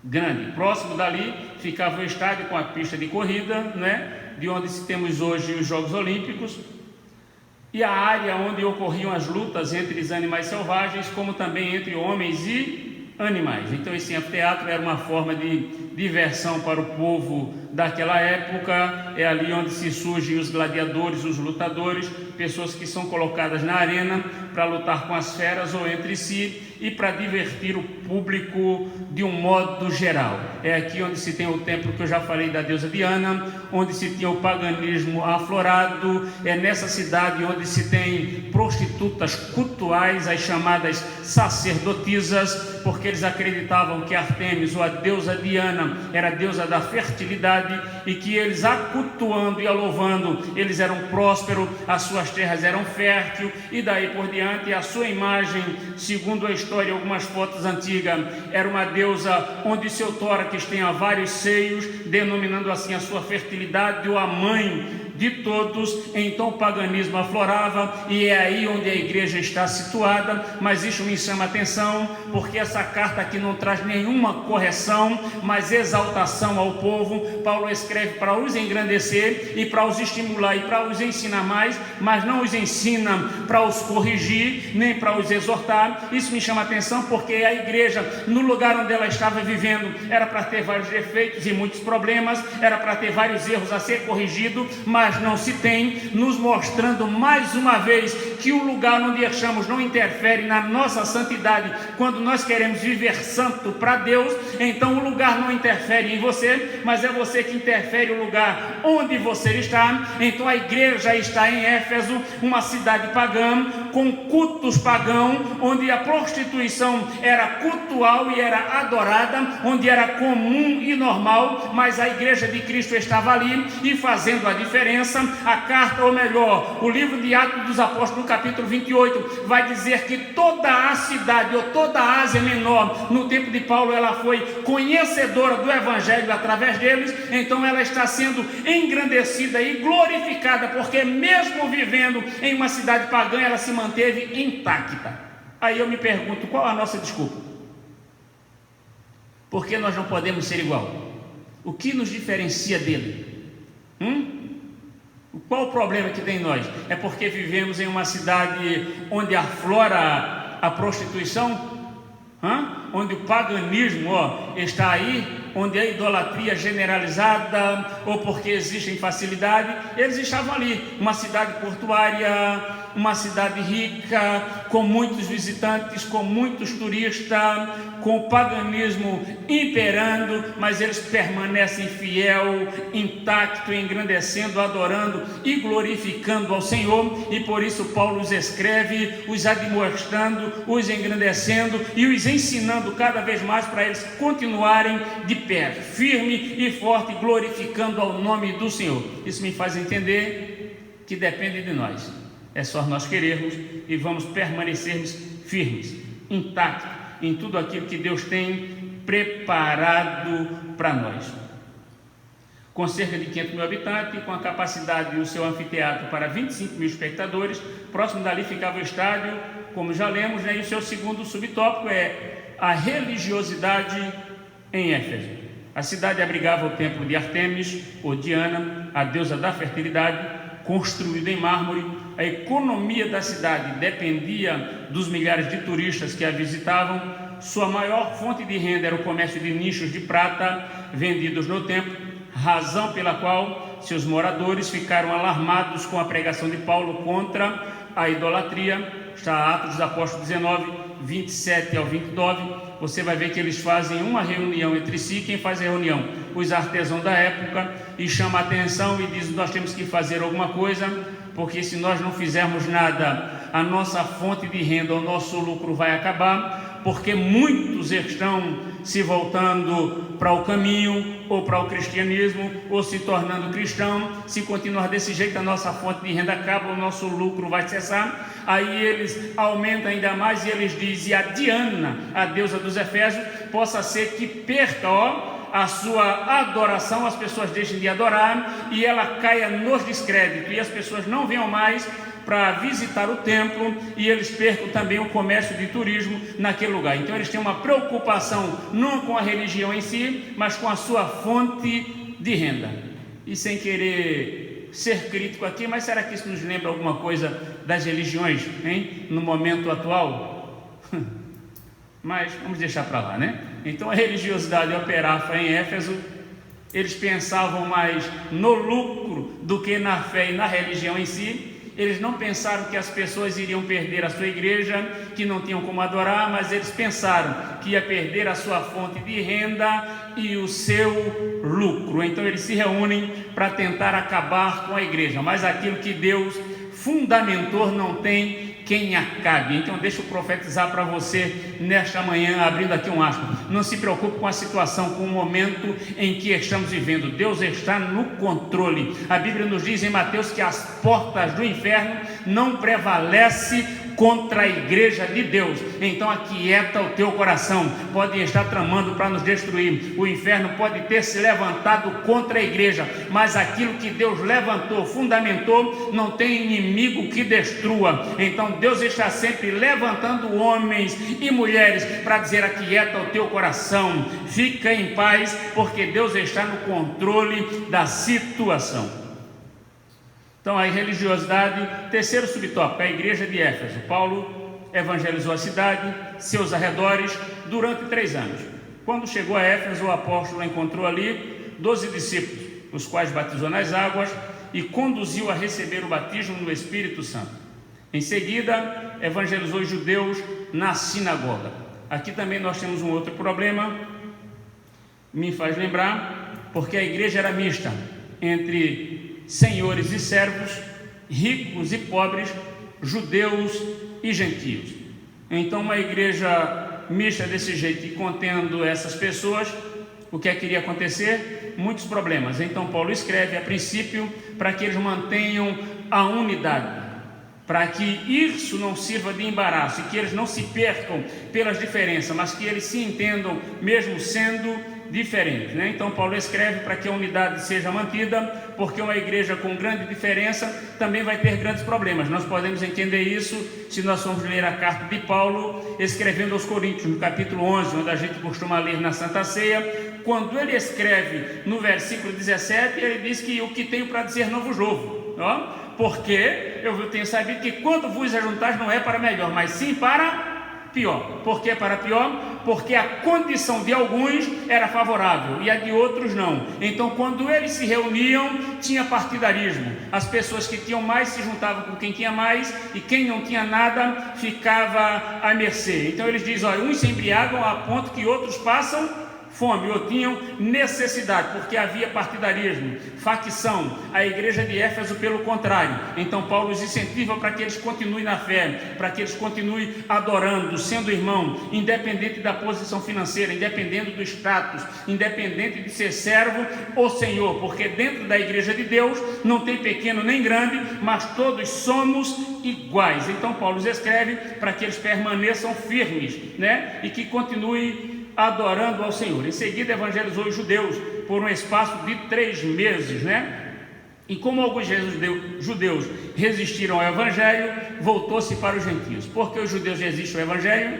grande. Próximo dali ficava o estádio com a pista de corrida, né? De onde temos hoje os Jogos Olímpicos, e a área onde ocorriam as lutas entre os animais selvagens, como também entre homens e animais. Então esse anfiteatro era uma forma de diversão para o povo daquela época. É ali onde se surgem os gladiadores, os lutadores, pessoas que são colocadas na arena para lutar com as feras ou entre si e para divertir o público de um modo geral. É aqui onde se tem o templo que eu já falei da deusa Diana, onde se tinha o paganismo aflorado. É nessa cidade onde se tem prostitutas cultuais, as chamadas sacerdotisas, porque eles acreditavam que Artemis, ou a deusa Diana, era a deusa da fertilidade, e que eles, a cultuando e a louvando, eles eram prósperos, as suas terras eram férteis, e daí por diante a sua imagem, segundo a história, algumas fotos antigas, era uma deusa onde seu tórax tinha vários seios, denominando assim a sua fertilidade, ou a mãe de todos. Então o paganismo aflorava, e é aí onde a igreja está situada. Mas isso me chama a atenção, porque essa carta aqui não traz nenhuma correção, mas exaltação ao povo. Paulo escreve para os engrandecer e para os estimular e para os ensinar mais, mas não os ensina para os corrigir, nem para os exortar. Isso me chama a atenção, porque a igreja, no lugar onde ela estava vivendo, era para ter vários defeitos e muitos problemas, era para ter vários erros a ser corrigido, mas não se tem, nos mostrando mais uma vez que o lugar onde estamos não interfere na nossa santidade. Quando nós queremos viver santo para Deus, então o lugar não interfere em você, mas é você que interfere o lugar onde você está. Então a igreja está em Éfeso, uma cidade pagã, com cultos pagãos, onde a prostituição era cultual e era adorada, onde era comum e normal, mas a igreja de Cristo estava ali e fazendo a diferença. A carta, ou melhor, o livro de Atos dos Apóstolos, no capítulo 28, vai dizer que toda a cidade, ou toda a Ásia Menor, no tempo de Paulo, ela foi conhecedora do Evangelho através deles. Então ela está sendo engrandecida e glorificada, porque mesmo vivendo em uma cidade pagã, ela se manteve intacta. Aí eu me pergunto, qual a nossa desculpa? Por que nós não podemos ser igual? O que nos diferencia dele? Qual o problema que tem em nós? É porque vivemos em uma cidade onde aflora a prostituição? Onde o paganismo está aí, onde a idolatria generalizada, ou porque existe facilidade. Eles estavam ali, uma cidade portuária, uma cidade rica, com muitos visitantes, com muitos turistas, com o paganismo imperando, mas eles permanecem fiel, intacto, engrandecendo, adorando e glorificando ao Senhor. E por isso Paulo os escreve, os admoestando, os engrandecendo e os ensinando cada vez mais para eles continuarem de pé, firme e forte, glorificando ao nome do Senhor. Isso me faz entender que depende de nós. É só nós querermos e vamos permanecermos firmes, intactos em tudo aquilo que Deus tem preparado para nós. Com cerca de 500 mil habitantes, com a capacidade do seu anfiteatro para 25 mil espectadores, próximo dali ficava o estádio, como já lemos, e o seu segundo subtópico é a religiosidade em Éfeso. A cidade abrigava o templo de Artemis, ou Diana, a deusa da fertilidade, construído em mármore. A economia da cidade dependia dos milhares de turistas que a visitavam. Sua maior fonte de renda era o comércio de nichos de prata vendidos no templo, razão pela qual seus moradores ficaram alarmados com a pregação de Paulo contra a idolatria. Está Atos dos Apóstolos 19, 27 ao 29. Você vai ver que eles fazem uma reunião entre si. Quem faz a reunião? Os artesãos da época, e chama a atenção e diz: nós temos que fazer alguma coisa, porque se nós não fizermos nada, a nossa fonte de renda, o nosso lucro vai acabar, porque muitos estão se voltando para o caminho, ou para o cristianismo, ou se tornando cristão. Se continuar desse jeito, a nossa fonte de renda acaba, o nosso lucro vai cessar. Aí eles aumentam ainda mais e eles dizem: a Diana, a deusa dos Efésios, possa ser que perca a sua adoração, as pessoas deixem de adorar e ela caia nos descréditos, e as pessoas não venham mais para visitar o templo, e eles percam também o comércio de turismo naquele lugar. Então eles têm uma preocupação não com a religião em si, mas com a sua fonte de renda. E sem querer ser crítico aqui, mas será que isso nos lembra alguma coisa das religiões, hein? No momento atual? Mas vamos deixar para lá, né? Então a religiosidade operava em Éfeso. Eles pensavam mais no lucro do que na fé e na religião em si. Eles não pensaram que as pessoas iriam perder a sua igreja, que não tinham como adorar, mas eles pensaram que ia perder a sua fonte de renda e o seu lucro. Então eles se reúnem para tentar acabar com a igreja, mas aquilo que Deus fundamentou não tem quem acabe. Então deixa eu profetizar para você nesta manhã, abrindo aqui um aspas: não se preocupe com a situação, com o momento em que estamos vivendo. Deus está no controle. A Bíblia nos diz em Mateus que as portas do inferno não prevalecem contra a igreja de Deus. Então aquieta o teu coração. Podem estar tramando para nos destruir, o inferno pode ter se levantado contra a igreja, mas aquilo que Deus levantou, fundamentou, não tem inimigo que destrua. Então Deus está sempre levantando homens e mulheres para dizer: aquieta o teu coração, fica em paz, porque Deus está no controle da situação. Então a religiosidade, terceiro subtópico, a igreja de Éfeso. Paulo evangelizou a cidade, seus arredores, durante 3 anos. Quando chegou a Éfeso, o apóstolo encontrou ali 12 discípulos, os quais batizou nas águas e conduziu a receber o batismo no Espírito Santo. Em seguida, evangelizou os judeus na sinagoga. Aqui também nós temos um outro problema, me faz lembrar, porque a igreja era mista entre senhores e servos, ricos e pobres, judeus e gentios. Então uma igreja mista desse jeito e contendo essas pessoas, o que é que iria acontecer? Muitos problemas. Então Paulo escreve a princípio para que eles mantenham a unidade, para que isso não sirva de embaraço e que eles não se percam pelas diferenças, mas que eles se entendam mesmo sendo diferentes, né? Então Paulo escreve para que a unidade seja mantida, porque uma igreja com grande diferença também vai ter grandes problemas. Nós podemos entender isso se nós formos ler a carta de Paulo escrevendo aos Coríntios, no capítulo 11, onde a gente costuma ler na Santa Ceia. Quando ele escreve no versículo 17, ele diz que o que tenho para dizer não vos louvo, porque eu tenho sabido que quando vos ajuntais não é para melhor, mas sim para pior. Por que para pior? Porque a condição de alguns era favorável e a de outros não. Então quando eles se reuniam, tinha partidarismo. As pessoas que tinham mais se juntavam com quem tinha mais, e quem não tinha nada ficava à mercê. Então eles dizem: olha, uns se embriagam a ponto que outros passam fome, ou tinham necessidade, porque havia partidarismo, facção. A igreja de Éfeso, pelo contrário. Então Paulo os incentiva para que eles continuem na fé, para que eles continuem adorando, sendo irmão, independente da posição financeira, independente do status, independente de ser servo ou senhor, porque dentro da igreja de Deus não tem pequeno nem grande, mas todos somos iguais. Então Paulo os escreve para que eles permaneçam firmes, né? E que continuem adorando ao Senhor. Em seguida evangelizou os judeus por um espaço de 3 meses, né? E como alguns judeus resistiram ao evangelho, voltou-se para os gentios. Por que os judeus resistem ao evangelho?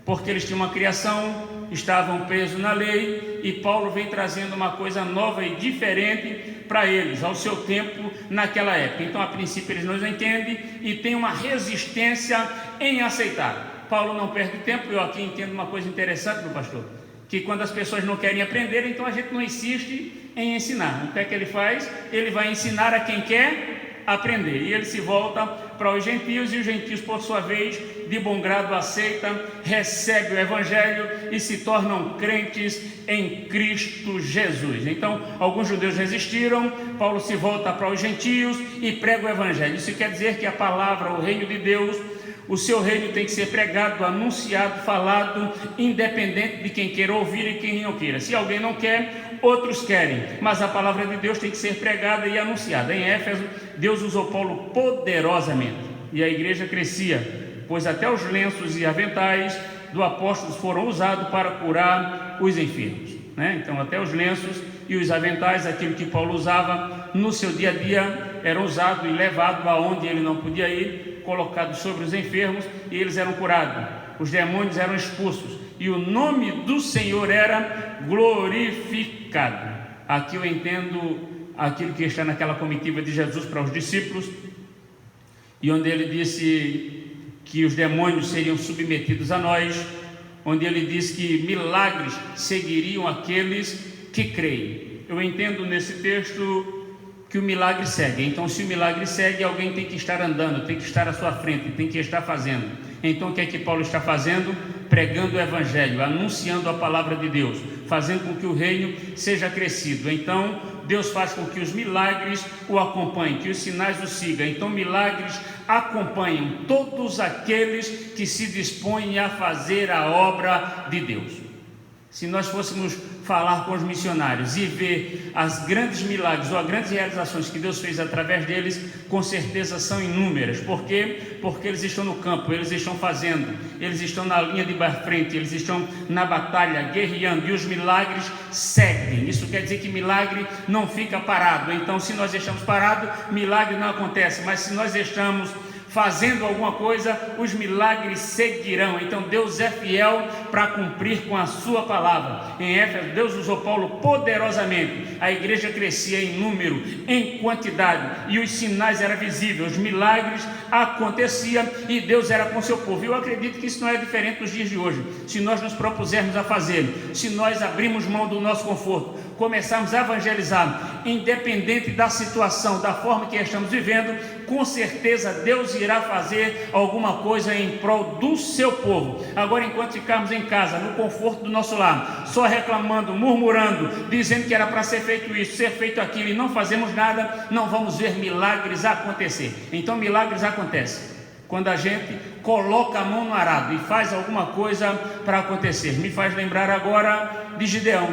Porque eles tinham uma criação, estavam presos na lei, e Paulo vem trazendo uma coisa nova e diferente para eles, ao seu tempo, naquela época. Então a princípio eles não entendem e tem uma resistência em aceitar. Paulo não perde tempo. Eu aqui entendo uma coisa interessante, meu pastor, que quando as pessoas não querem aprender, então a gente não insiste em ensinar. O que é que ele faz? Ele vai ensinar a quem quer aprender, e ele se volta para os gentios, e os gentios, por sua vez, de bom grado aceitam, recebem o evangelho e se tornam crentes em Cristo Jesus. Então alguns judeus resistiram, Paulo se volta para os gentios e prega o evangelho. Isso quer dizer que a palavra, o reino de Deus, o seu reino tem que ser pregado, anunciado, falado, independente de quem queira ouvir e quem não queira. Se alguém não quer, outros querem, mas a palavra de Deus tem que ser pregada e anunciada. Em Éfeso, Deus usou Paulo poderosamente, e a igreja crescia, pois até os lenços e aventais do apóstolo foram usados para curar os enfermos, né? Então até os lenços e os aventais, aquilo que Paulo usava no seu dia a dia, eram usados e levados aonde ele não podia ir, colocados sobre os enfermos, e eles eram curados, os demônios eram expulsos, e o nome do Senhor era glorificado. Aqui eu entendo aquilo que está naquela comitiva de Jesus para os discípulos, e onde ele disse que os demônios seriam submetidos a nós, onde ele diz que milagres seguiriam aqueles que creem. Eu entendo nesse texto que o milagre segue. Então se o milagre segue, alguém tem que estar andando, tem que estar à sua frente, tem que estar fazendo. Então o que é que Paulo está fazendo? Pregando o evangelho, anunciando a palavra de Deus, fazendo com que o reino seja crescido. Então Deus faz com que os milagres o acompanhem, que os sinais o sigam. Então milagres acompanham todos aqueles que se dispõem a fazer a obra de Deus. Se nós fôssemos falar com os missionários e ver as grandes milagres ou as grandes realizações que Deus fez através deles, com certeza são inúmeras. Por quê? Porque eles estão no campo, eles estão fazendo, eles estão na linha de frente, eles estão na batalha, guerreando, e os milagres seguem. Isso quer dizer que milagre não fica parado. Então, se nós estamos parados, milagre não acontece, mas se nós estamos fazendo alguma coisa, os milagres seguirão. Então Deus é fiel para cumprir com a sua palavra. Em Éfeso, Deus usou Paulo poderosamente. A igreja crescia em número, em quantidade, e os sinais eram visíveis, os milagres aconteciam, e Deus era com seu povo. Eu acredito que isso não é diferente dos dias de hoje. Se nós nos propusermos a fazer, se nós abrirmos mão do nosso conforto, começarmos a evangelizar, independente da situação, da forma que estamos vivendo, com certeza Deus irá fazer alguma coisa em prol do seu povo. Agora, enquanto ficarmos em casa, no conforto do nosso lar, só reclamando, murmurando, dizendo que era para ser feito isso, ser feito aquilo, e não fazemos nada, não vamos ver milagres acontecer. Então milagres acontecem quando a gente coloca a mão no arado e faz alguma coisa para acontecer. Me faz lembrar agora de Gideão,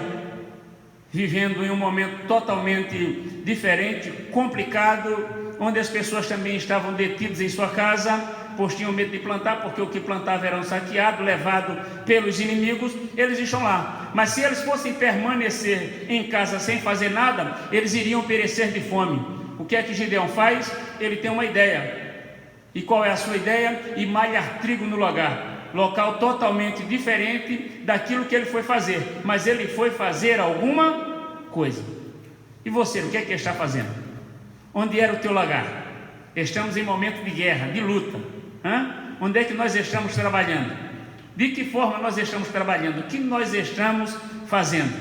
vivendo em um momento totalmente diferente, complicado, onde as pessoas também estavam detidas em sua casa, pois tinham medo de plantar, porque o que plantava era saqueado, levado pelos inimigos. Eles estão lá, mas se eles fossem permanecer em casa sem fazer nada, eles iriam perecer de fome. O que é que Gideão faz? Ele tem uma ideia. E qual é a sua ideia? Ir malhar trigo no lugar, local totalmente diferente daquilo que ele foi fazer, mas ele foi fazer alguma coisa. E você, o que é que está fazendo? Onde era o teu lugar? Estamos em momento de guerra, de luta. Onde é que nós estamos trabalhando? De que forma nós estamos trabalhando? O que nós estamos fazendo?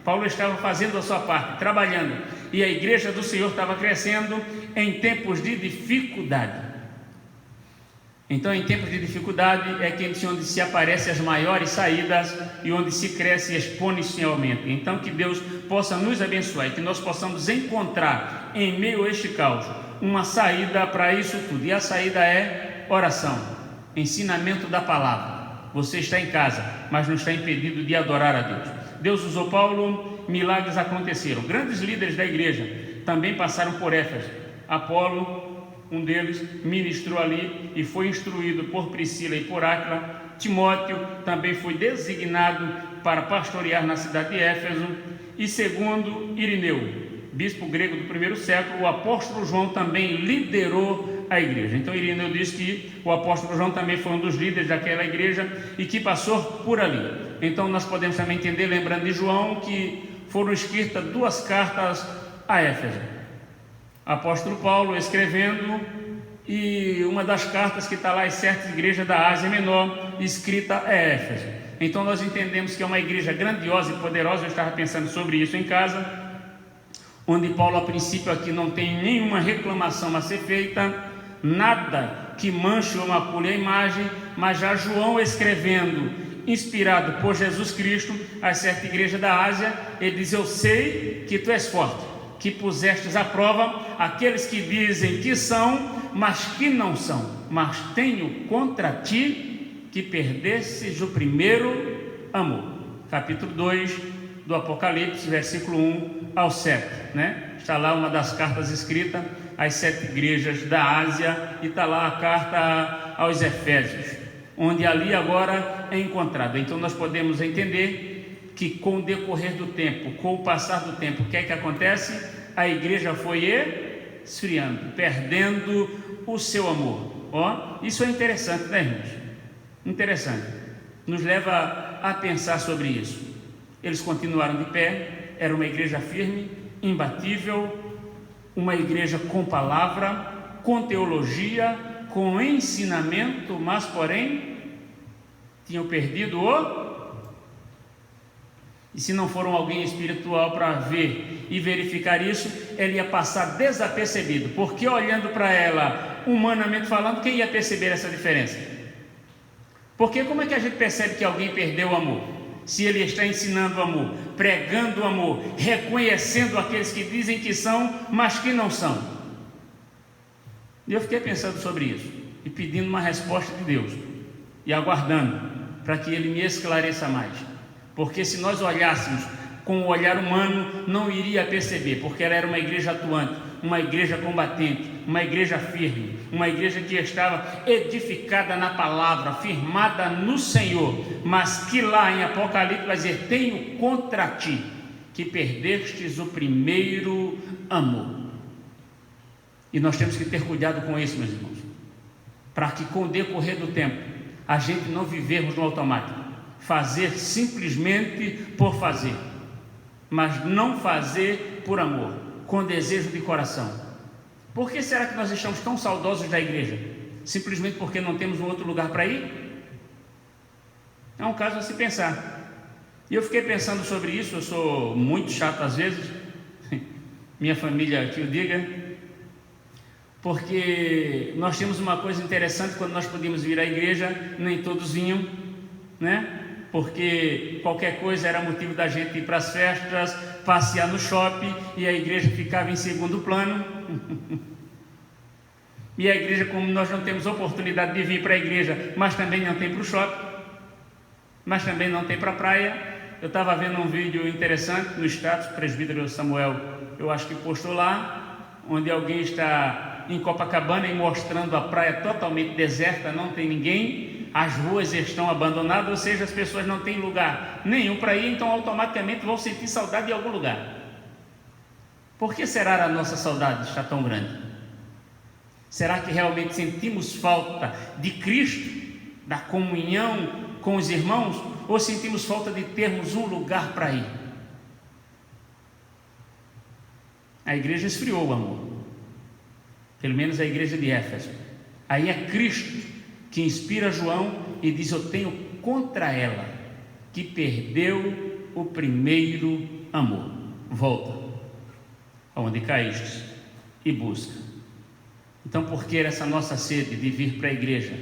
Paulo estava fazendo a sua parte, trabalhando, e a igreja do Senhor estava crescendo em tempos de dificuldade. Então, em tempos de dificuldade é onde se aparecem as maiores saídas e onde se cresce exponencialmente. Então, que Deus possa nos abençoar e que nós possamos encontrar em meio a este caos uma saída para isso tudo. E a saída é oração, ensinamento da palavra. Você está em casa, mas não está impedido de adorar a Deus. Deus usou Paulo, milagres aconteceram. Grandes líderes da igreja também passaram por Éfeso. Apolo, um deles, ministrou ali e foi instruído por Priscila e por Áquila. Timóteo também foi designado para pastorear na cidade de Éfeso. E segundo Irineu, bispo grego do primeiro século, o apóstolo João também liderou a igreja. Então Irineu diz que o apóstolo João também foi um dos líderes daquela igreja e que passou por ali. Então nós podemos também entender, lembrando de João, que foram escritas 2 cartas a Éfeso. Apóstolo Paulo escrevendo, e uma das cartas que está lá em certa igreja da Ásia Menor, escrita é Éfeso. Então nós entendemos que é uma igreja grandiosa e poderosa. Eu estava pensando sobre isso em casa, onde Paulo a princípio aqui não tem nenhuma reclamação a ser feita, nada que manche ou macule a imagem, mas já João escrevendo, inspirado por Jesus Cristo, a certa igreja da Ásia, ele diz: eu sei que tu és forte, que pusestes à prova aqueles que dizem que são, mas que não são. Mas tenho contra ti que perdestes o primeiro amor. Capítulo 2 do Apocalipse, versículo 1 ao 7, Está lá uma das cartas escritas às 7 igrejas da Ásia, e está lá a carta aos Efésios, onde ali agora é encontrado. Então nós podemos entender que com o decorrer do tempo, com o passar do tempo, o que é que acontece? A igreja foi esfriando, perdendo o seu amor. Isso é interessante, irmãos? Interessante. Nos leva a pensar sobre isso. Eles continuaram de pé, era uma igreja firme, imbatível, uma igreja com palavra, com teologia, com ensinamento, mas porém tinham perdido o... E se não for alguém espiritual para ver e verificar isso, ele ia passar desapercebido, porque olhando para ela, humanamente falando, quem ia perceber essa diferença? Porque como é que a gente percebe que alguém perdeu o amor? Se ele está ensinando o amor, pregando o amor, reconhecendo aqueles que dizem que são, mas que não são. E eu fiquei pensando sobre isso e pedindo uma resposta de Deus e aguardando para que Ele me esclareça mais. Porque se nós olhássemos com o olhar humano, não iria perceber, porque ela era uma igreja atuante, uma igreja combatente, uma igreja firme, uma igreja que estava edificada na palavra, firmada no Senhor, mas que lá em Apocalipse vai dizer: tenho contra ti que perdestes o primeiro amor. E nós temos que ter cuidado com isso, meus irmãos, para que com o decorrer do tempo a gente não vivermos no automático, fazer simplesmente por fazer, mas não fazer por amor, com desejo de coração. Por que será que nós estamos tão saudosos da igreja? Simplesmente porque não temos um outro lugar para ir? É um caso a se pensar. E eu fiquei pensando sobre isso. Eu sou muito chato às vezes, minha família que o diga, porque nós temos uma coisa interessante: quando nós podíamos vir à igreja, nem todos vinham, né? Porque qualquer coisa era motivo da gente ir para as festas, passear no shopping, e a igreja ficava em segundo plano. E a igreja, como nós não temos oportunidade de vir para a igreja, mas também não tem para o shopping, mas também não tem para a praia. Eu estava vendo um vídeo interessante no status, o presbítero Samuel, eu acho que postou lá, onde alguém está em Copacabana e mostrando a praia totalmente deserta, não tem ninguém, as ruas estão abandonadas, ou seja, as pessoas não têm lugar nenhum para ir, então automaticamente vão sentir saudade de algum lugar. Por que será a nossa saudade está tão grande? Será que realmente sentimos falta de Cristo, da comunhão com os irmãos, ou sentimos falta de termos um lugar para ir? A igreja esfriou o amor, pelo menos a igreja de Éfeso. Aí é Cristo que inspira João e diz: eu tenho contra ela que perdeu o primeiro amor. Volta aonde caíste e busca. Então, por que essa nossa sede de vir para a igreja?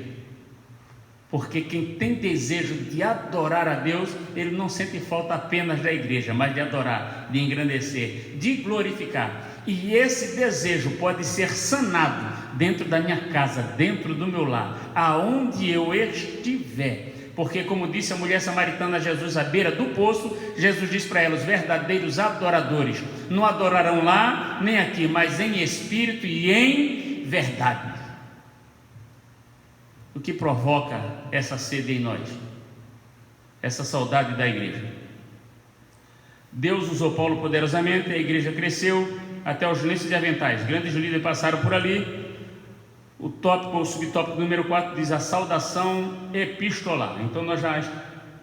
Porque quem tem desejo de adorar a Deus, ele não sente falta apenas da igreja, mas de adorar, de engrandecer, de glorificar. E esse desejo pode ser sanado dentro da minha casa, dentro do meu lar, aonde eu estiver. Porque, como disse a mulher samaritana a Jesus à beira do poço, Jesus diz para ela: os verdadeiros adoradores não adorarão lá nem aqui, mas em espírito e em verdade. O que provoca essa sede em nós? Essa saudade da igreja. Deus usou Paulo poderosamente, a igreja cresceu até os lenços e aventais. Grandes líderes passaram por ali. O tópico, o subtópico número 4 diz a saudação epistolar. Então nós já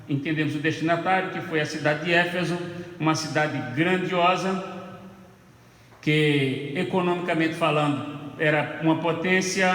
entendemos o destinatário, que foi a cidade de Éfeso, uma cidade grandiosa, que economicamente falando era uma potência,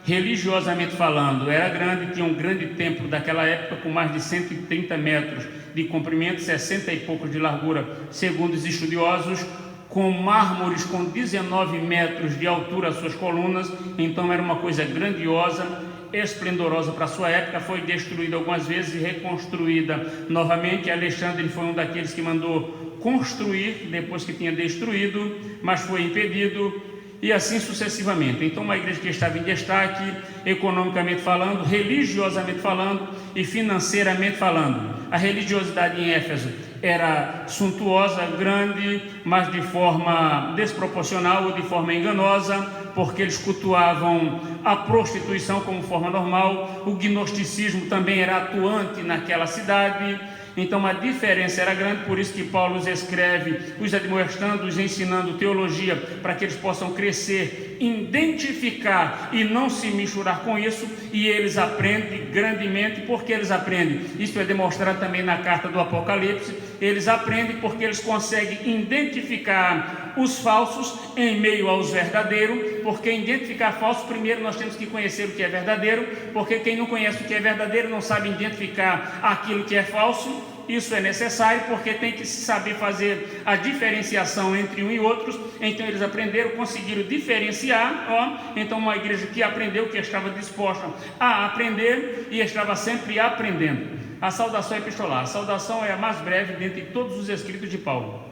religiosamente falando era grande, tinha um grande templo daquela época com mais de 130 metros de comprimento, 60 e poucos de largura, segundo os estudiosos, com mármores com 19 metros de altura as suas colunas. Então era uma coisa grandiosa, esplendorosa para a sua época. Foi destruída algumas vezes e reconstruída novamente. Alexandre foi um daqueles que mandou construir depois que tinha destruído, mas foi impedido, e assim sucessivamente. Então uma igreja que estava em destaque, economicamente falando, religiosamente falando e financeiramente falando. A religiosidade em Éfeso era suntuosa, grande, mas de forma desproporcional ou de forma enganosa, porque eles cultuavam a prostituição como forma normal. O gnosticismo também era atuante naquela cidade. Então a diferença era grande, por isso que Paulo os escreve, os admoestando, os ensinando teologia, para que eles possam crescer, identificar e não se misturar com isso. E eles aprendem grandemente. Porque eles aprendem? Isso é demonstrado também na carta do Apocalipse. Eles aprendem porque eles conseguem identificar os falsos em meio aos verdadeiros. Porque identificar falsos, primeiro nós temos que conhecer o que é verdadeiro, porque quem não conhece o que é verdadeiro não sabe identificar aquilo que é falso. Isso é necessário, porque tem que saber fazer a diferenciação entre um e outros. Então eles aprenderam, conseguiram diferenciar. Então uma igreja que aprendeu, que estava disposta a aprender e estava sempre aprendendo. A saudação epistolar. A saudação é a mais breve dentre todos os escritos de Paulo.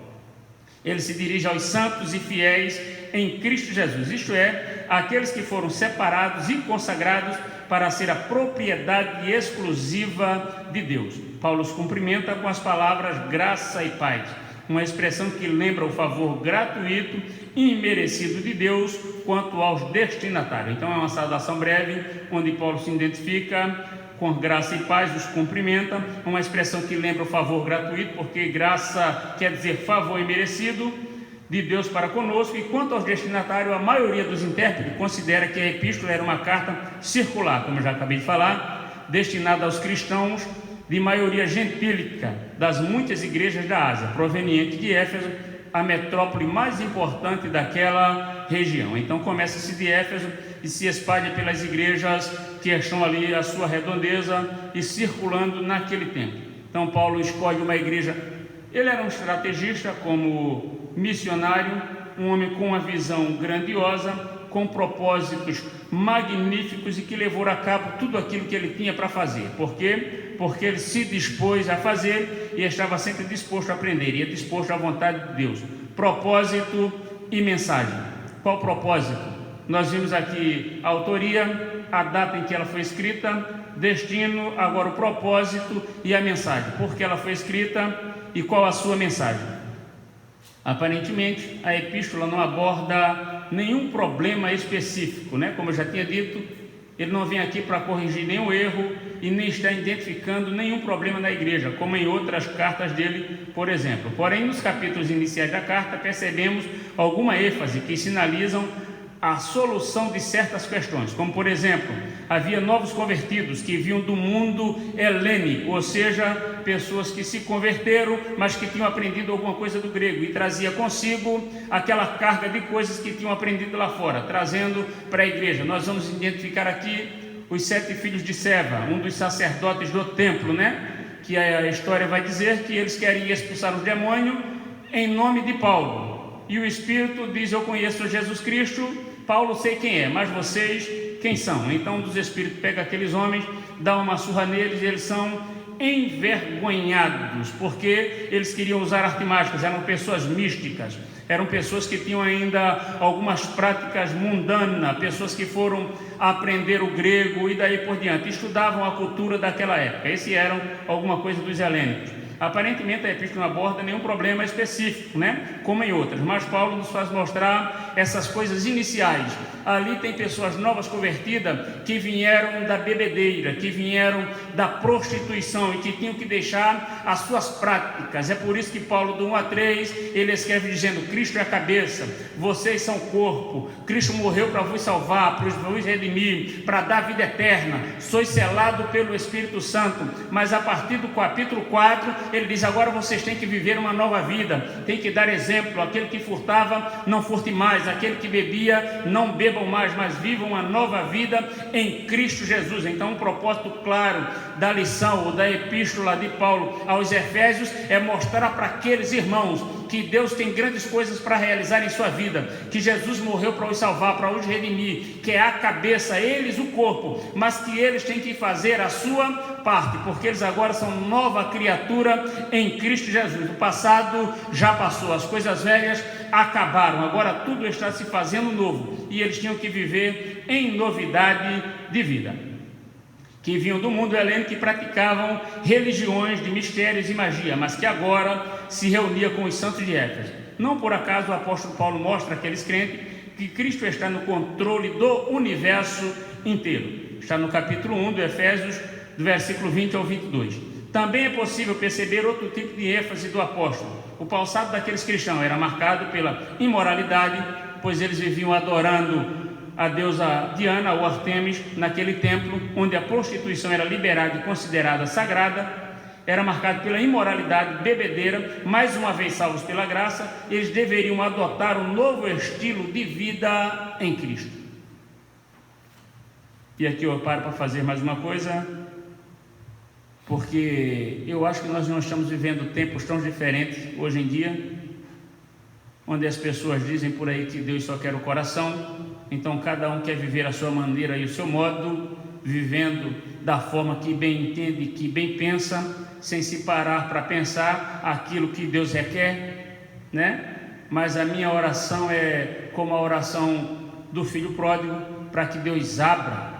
Ele se dirige aos santos e fiéis em Cristo Jesus, isto é, aqueles que foram separados e consagrados para ser a propriedade exclusiva de Deus. Paulo os cumprimenta com as palavras graça e paz. uma expressão que lembra o favor gratuito e imerecido de Deus quanto aos destinatários. Então é uma saudação breve, onde Paulo se identifica com graça e paz, os cumprimenta, uma expressão que lembra o favor gratuito, porque graça quer dizer favor imerecido de Deus para conosco, e quanto aos destinatários, a maioria dos intérpretes considera que a epístola era uma carta circular, como eu já acabei de falar, destinada aos cristãos de maioria gentílica das muitas igrejas da Ásia, proveniente de Éfeso, a metrópole mais importante daquela região. Então começa-se de Éfeso e se espalha pelas igrejas que estão ali à sua redondeza e circulando naquele tempo. Então Paulo escolhe uma igreja. Ele era um estrategista como missionário, um homem com uma visão grandiosa, com propósitos magníficos e que levou a cabo tudo aquilo que ele tinha para fazer. Por quê? Porque ele se dispôs a fazer e estava sempre disposto a aprender, e disposto à vontade de Deus. Propósito e mensagem. Qual propósito? Nós vimos aqui a autoria, a data em que ela foi escrita, destino, agora o propósito e a mensagem. Por que ela foi escrita e qual a sua mensagem? Aparentemente, a epístola não aborda nenhum problema específico, né? Como eu já tinha dito, ele não vem aqui para corrigir nenhum erro e nem está identificando nenhum problema na igreja, como em outras cartas dele, por exemplo. Porém, nos capítulos iniciais da carta, percebemos alguma ênfase que sinalizam a solução de certas questões, como por exemplo, havia novos convertidos que vinham do mundo helênico, ou seja, pessoas que se converteram, mas que tinham aprendido alguma coisa do grego, e trazia consigo aquela carga de coisas que tinham aprendido lá fora, trazendo para a igreja. Nós vamos identificar aqui os 7 filhos de Seva, um dos sacerdotes do templo, né? Que a história vai dizer que eles querem expulsar os demônios em nome de Paulo, e o Espírito diz: eu conheço Jesus Cristo, Paulo sei quem é, mas vocês quem são? Então um dos espíritos pega aqueles homens, dá uma surra neles, e eles são envergonhados, porque eles queriam usar artes mágicas, eram pessoas místicas, eram pessoas que tinham ainda algumas práticas mundanas, pessoas que foram aprender o grego e daí por diante, estudavam a cultura daquela época. Esses eram alguma coisa dos helênicos. Aparentemente a epístola não aborda nenhum problema específico, né? Como em outras, mas Paulo nos faz mostrar essas coisas iniciais. Ali tem pessoas novas convertidas que vieram da bebedeira, que vieram da prostituição e que tinham que deixar as suas práticas. É por isso que Paulo, do 1 a 3, ele escreve dizendo: Cristo é a cabeça, vocês são o corpo, Cristo morreu para vos salvar, para vos redimir, para dar vida eterna, sois selado pelo Espírito Santo. Mas a partir do capítulo 4, ele diz: agora vocês têm que viver uma nova vida, tem que dar exemplo. Aquele que furtava, não furte mais; aquele que bebia, não bebam mais, mas vivam uma nova vida em Cristo Jesus. Então um propósito claro da lição ou da epístola de Paulo aos Efésios é mostrar para aqueles irmãos que Deus tem grandes coisas para realizar em sua vida, que Jesus morreu para os salvar, para os redimir, que é a cabeça, eles o corpo, mas que eles têm que fazer a sua parte, porque eles agora são nova criatura em Cristo Jesus. O passado já passou, as coisas velhas acabaram, agora tudo está se fazendo novo, e eles tinham que viver em novidade de vida. Que vinham do mundo helênico, que praticavam religiões de mistérios e magia, mas que agora se reunia com os santos de Éfeso. Não por acaso o apóstolo Paulo mostra àqueles crentes que Cristo está no controle do universo inteiro. Está no capítulo 1 de Efésios, do versículo 20 ao 22. Também é possível perceber outro tipo de ênfase do apóstolo. O passado daqueles cristãos era marcado pela imoralidade, pois eles viviam adorando a deusa Diana ou Artemis naquele templo, onde a prostituição era liberada e considerada sagrada. Era marcado pela imoralidade, bebedeira. Mais uma vez salvos pela graça, eles deveriam adotar um novo estilo de vida em Cristo. E aqui eu paro para fazer mais uma coisa, porque eu acho que nós não estamos vivendo tempos tão diferentes hoje em dia, onde as pessoas dizem por aí que Deus só quer o coração. Então cada um quer viver a sua maneira e o seu modo, vivendo da forma que bem entende, que bem pensa, sem se parar para pensar aquilo que Deus requer, né? Mas a minha oração é como a oração do filho pródigo, para que Deus abra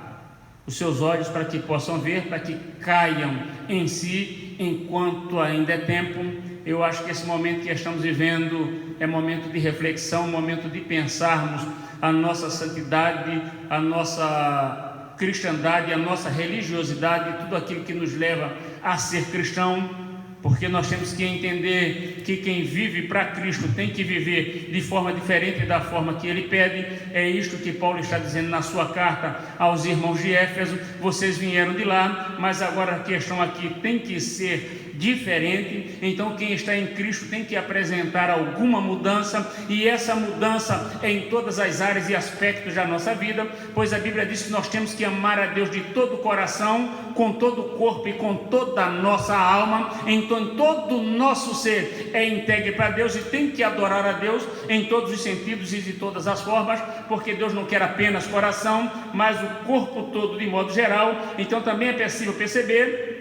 os seus olhos para que possam ver, para que caiam em si enquanto ainda é tempo, eu acho que esse momento que estamos vivendo é momento de reflexão, momento de pensarmos a nossa santidade, a nossa cristandade, a nossa religiosidade, tudo aquilo que nos leva a ser cristão, porque nós temos que entender que quem vive para Cristo tem que viver de forma diferente da forma que Ele pede. É isto que Paulo está dizendo na sua carta aos irmãos de Éfeso: vocês vieram de lá, mas agora a questão aqui tem que ser diferente. Então quem está em Cristo tem que apresentar alguma mudança, e essa mudança é em todas as áreas e aspectos da nossa vida, pois a Bíblia diz que nós temos que amar a Deus de todo o coração, com todo o corpo e com toda a nossa alma. Então todo o nosso ser é entregue para Deus e tem que adorar a Deus em todos os sentidos e de todas as formas, porque Deus não quer apenas coração, mas o corpo todo de modo geral. Então também é possível perceber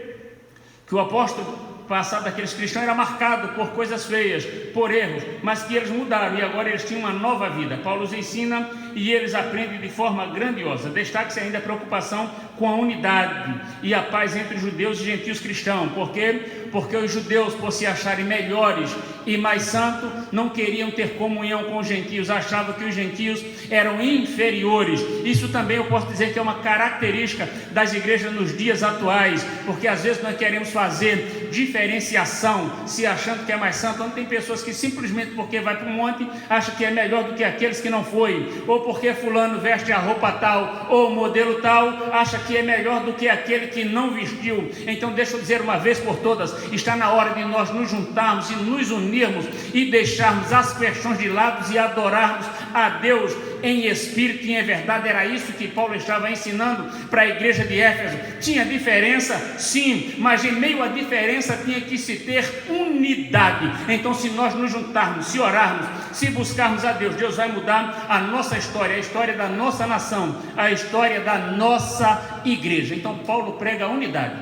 que o apóstolo passado daqueles cristãos era marcado por coisas feias, por erros, mas que eles mudaram e agora eles tinham uma nova vida. Paulo os ensina e eles aprendem de forma grandiosa. Destaque-se ainda a preocupação com a unidade e a paz entre os judeus e gentios cristãos. Por quê? Porque os judeus, por se acharem melhores e mais santos, não queriam ter comunhão com os gentios, achavam que os gentios eram inferiores. Isso também eu posso dizer que é uma característica das igrejas nos dias atuais, porque às vezes nós queremos fazer diferenciação, se achando que é mais santo, onde tem pessoas que simplesmente porque vai para um monte, acha que é melhor do que aqueles que não foi, ou porque fulano veste a roupa tal, ou modelo tal, acha que é melhor do que aquele que não vestiu. Então deixa eu dizer uma vez por todas, está na hora de nós nos juntarmos e nos unirmos e deixarmos as questões de lado e adorarmos a Deus em espírito e em verdade. Era isso que Paulo estava ensinando para a igreja de Éfeso. Tinha diferença? Sim, mas em meio à diferença tinha que se ter unidade. Então se nós nos juntarmos, se orarmos, se buscarmos a Deus, Deus vai mudar a nossa história, a história da nossa nação, a história da nossa igreja. Então Paulo prega a unidade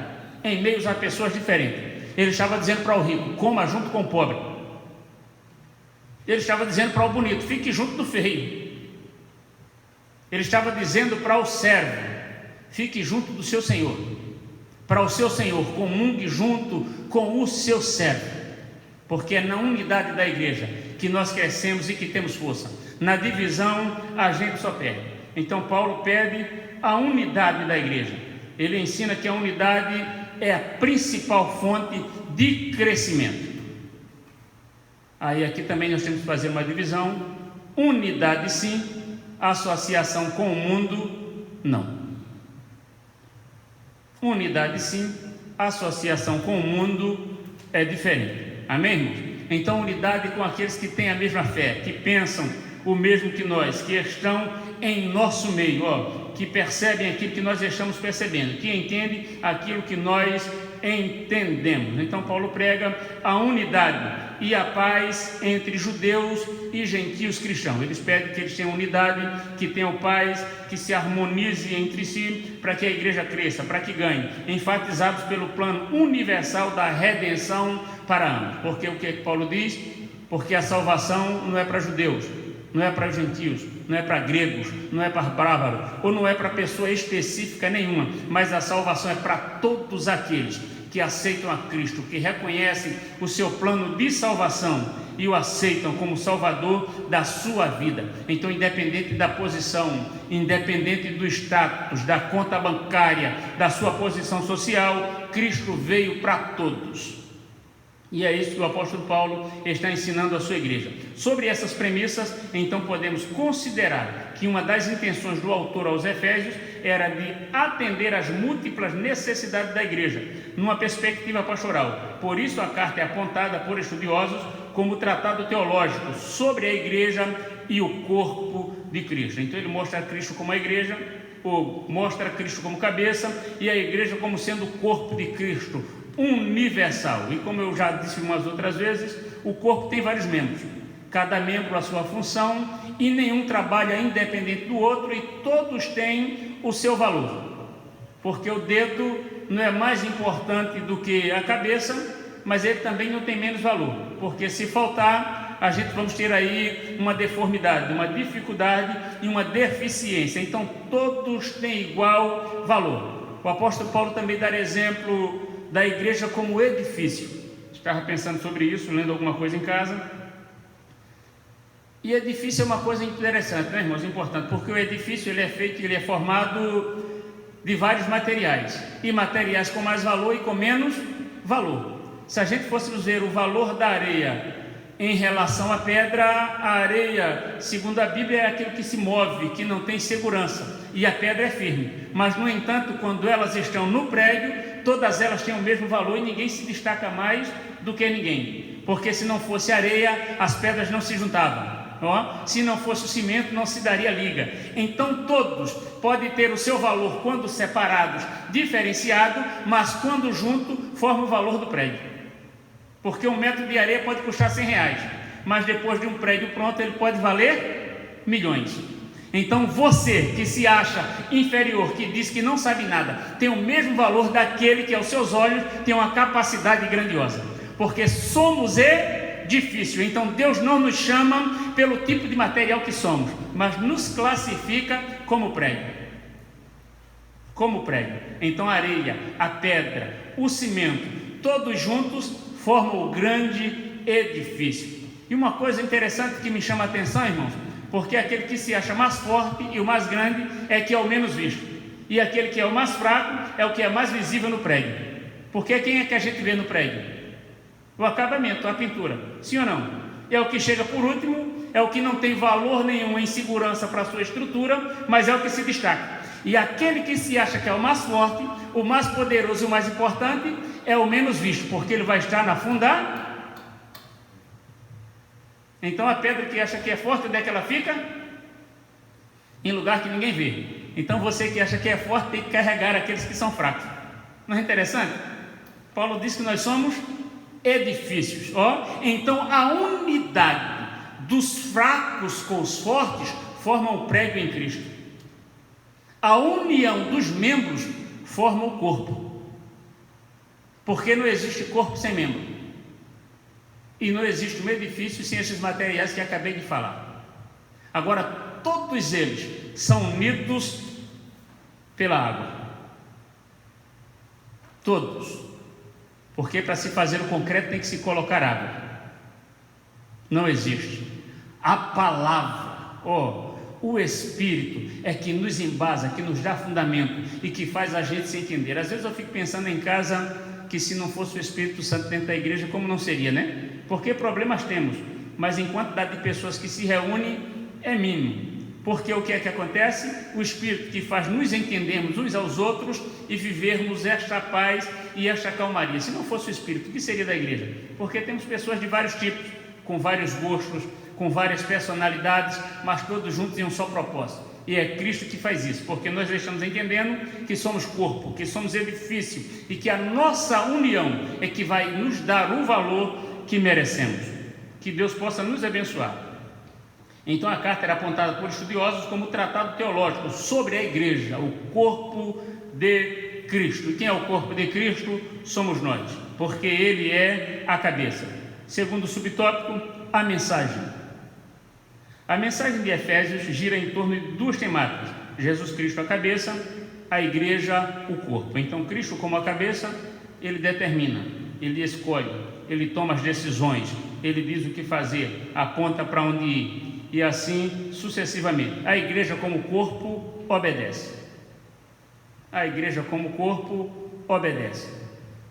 em meio a pessoas diferentes. Ele estava dizendo para o rico: coma junto com o pobre. Ele estava dizendo para o bonito: fique junto do feio. Ele estava dizendo para o servo: fique junto do seu senhor. Para o seu senhor, comungue junto com o seu servo, porque é na unidade da igreja que nós crescemos e que temos força. Na divisão a gente só perde. Então Paulo pede a unidade da igreja. Ele ensina que a unidade é a principal fonte de crescimento. Aí aqui também nós temos que fazer uma divisão: unidade sim, associação com o mundo não. Unidade sim, associação com o mundo é diferente. Amém, irmãos? Então unidade com aqueles que têm a mesma fé, que pensam o mesmo que nós, que estão em nosso meio, que percebem aquilo que nós estamos percebendo, que entendem aquilo que nós entendemos. Então Paulo prega a unidade e a paz entre judeus e gentios cristãos. Eles pedem que eles tenham unidade, que tenham paz, que se harmonize entre si, para que a igreja cresça, para que ganhe, enfatizados pelo plano universal da redenção para ambos. Porque o que Paulo diz? Porque a salvação não é para judeus, não é para gentios, não é para gregos, não é para bárbaros, ou não é para pessoa específica nenhuma, mas a salvação é para todos aqueles que aceitam a Cristo, que reconhecem o seu plano de salvação e o aceitam como Salvador da sua vida. Então, independente da posição, independente do status, da conta bancária, da sua posição social, Cristo veio para todos. E é isso que o apóstolo Paulo está ensinando à sua igreja. Sobre essas premissas, então podemos considerar que uma das intenções do autor aos Efésios era de atender às múltiplas necessidades da igreja, numa perspectiva pastoral. Por isso a carta é apontada por estudiosos como tratado teológico sobre a igreja e o corpo de Cristo. Então ele mostra Cristo como a igreja, ou mostra Cristo como cabeça, e a igreja como sendo o corpo de Cristo, universal. E como eu já disse umas outras vezes, o corpo tem vários membros, cada membro a sua função, e nenhum trabalha independente do outro, e todos têm o seu valor, porque o dedo não é mais importante do que a cabeça, mas ele também não tem menos valor, porque se faltar, a gente vamos ter aí uma deformidade, uma dificuldade e uma deficiência. Então todos têm igual valor. O apóstolo Paulo também dá exemplo da igreja como edifício. Estava pensando sobre isso, lendo alguma coisa em casa. E edifício é uma coisa interessante, né, irmãos? Importante, porque o edifício ele é feito, ele é formado de vários materiais, e materiais com mais valor e com menos valor. Se a gente fosse ver o valor da areia em relação à pedra, a areia, segundo a Bíblia, é aquilo que se move, que não tem segurança, e a pedra é firme. Mas, no entanto, quando elas estão no prédio, todas elas têm o mesmo valor e ninguém se destaca mais do que ninguém, porque se não fosse areia, as pedras não se juntavam. Se não fosse o cimento, não se daria liga. Então todos podem ter o seu valor quando separados, diferenciado, mas quando junto forma o valor do prédio. Porque 1 metro de areia pode custar R$100, mas depois de um prédio pronto ele pode valer milhões. Então você que se acha inferior, que diz que não sabe nada, tem o mesmo valor daquele que aos seus olhos tem uma capacidade grandiosa, porque somos edifício. Então Deus não nos chama pelo tipo de material que somos, mas nos classifica como prédio. Como prédio. Então a areia, a pedra, o cimento, todos juntos formam o grande edifício. E uma coisa interessante que me chama a atenção, irmãos, porque aquele que se acha mais forte e o mais grande é que é o menos visto, e aquele que é o mais fraco é o que é mais visível no prédio. Porque quem é que a gente vê no prédio? O acabamento, a pintura, sim ou não? É o que chega por último, é o que não tem valor nenhum em segurança para a sua estrutura, mas é o que se destaca. E aquele que se acha que é o mais forte, o mais poderoso e o mais importante, é o menos visto, porque ele vai estar na funda. Então a pedra que acha que é forte, onde é que ela fica? Em lugar que ninguém vê. Então você que acha que é forte tem que carregar aqueles que são fracos. Não é interessante? Paulo diz que nós somos edifícios. Então a unidade dos fracos com os fortes forma o prédio em Cristo. A união dos membros forma o corpo, porque não existe corpo sem membro, e não existe um edifício sem esses materiais que acabei de falar. Agora todos eles são unidos pela água, todos. Porque para se fazer o concreto tem que se colocar água. Não existe. A palavra, o Espírito é que nos embasa, que nos dá fundamento e que faz a gente se entender. Às vezes eu fico pensando em casa que se não fosse o Espírito Santo dentro da igreja, como não seria, né? Porque problemas temos, mas em quantidade de pessoas que se reúnem é mínimo. Porque o que é que acontece? O Espírito que faz nos entendermos uns aos outros e vivermos esta paz e esta calmaria. Se não fosse o Espírito, o que seria da igreja? Porque temos pessoas de vários tipos, com vários gostos, com várias personalidades, mas todos juntos em um só propósito. E é Cristo que faz isso, porque nós estamos entendendo que somos corpo, que somos edifício e que a nossa união é que vai nos dar o valor que merecemos. Que Deus possa nos abençoar. Então a carta era apontada por estudiosos como tratado teológico sobre a igreja, o corpo de Cristo. E quem é o corpo de Cristo? Somos nós, porque Ele é a cabeça. Segundo o subtópico, a mensagem. A mensagem de Efésios gira em torno de duas temáticas: Jesus Cristo a cabeça, a igreja o corpo. Então Cristo como a cabeça, Ele determina, Ele escolhe, Ele toma as decisões, Ele diz o que fazer, aponta para onde ir, e assim sucessivamente. A igreja como corpo obedece. A igreja como corpo obedece,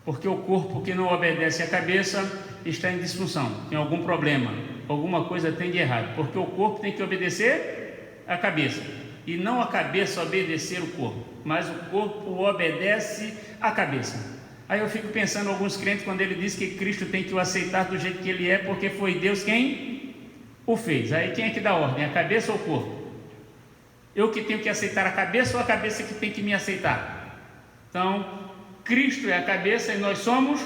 porque o corpo que não obedece à cabeça está em disfunção, tem algum problema, alguma coisa tem de errado, porque o corpo tem que obedecer à cabeça, e não a cabeça obedecer o corpo, mas o corpo obedece à cabeça. Aí eu fico pensando em alguns crentes quando ele diz que Cristo tem que o aceitar do jeito que ele é, porque foi Deus quem o fez. Aí quem é que dá ordem, a cabeça ou o corpo? Eu que tenho que aceitar a cabeça ou a cabeça que tem que me aceitar? Então Cristo é a cabeça e nós somos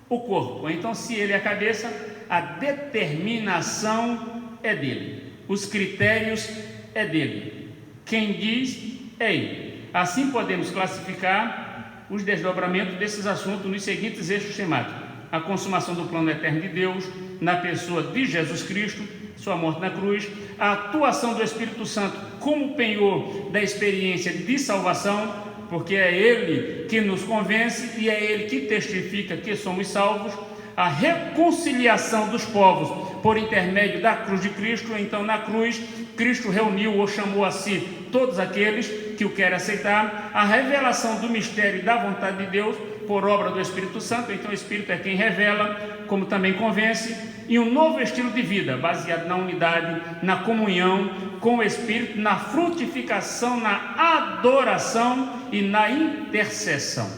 o corpo. Então se Ele é a cabeça, a determinação é dele, os critérios é dele, quem diz é Ele. Assim podemos classificar os desdobramentos desses assuntos nos seguintes eixos temáticos: a consumação do plano eterno de Deus na pessoa de Jesus Cristo, sua morte na cruz, a atuação do Espírito Santo como penhor da experiência de salvação, porque é Ele que nos convence e é Ele que testifica que somos salvos, a reconciliação dos povos por intermédio da cruz de Cristo. Então, na cruz, Cristo reuniu ou chamou a si todos aqueles que o querem aceitar, a revelação do mistério e da vontade de Deus por obra do Espírito Santo. Então o Espírito é quem revela, como também convence, e um novo estilo de vida baseado na unidade, na comunhão com o Espírito, na frutificação, na adoração e na intercessão.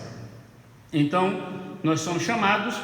Então nós somos chamados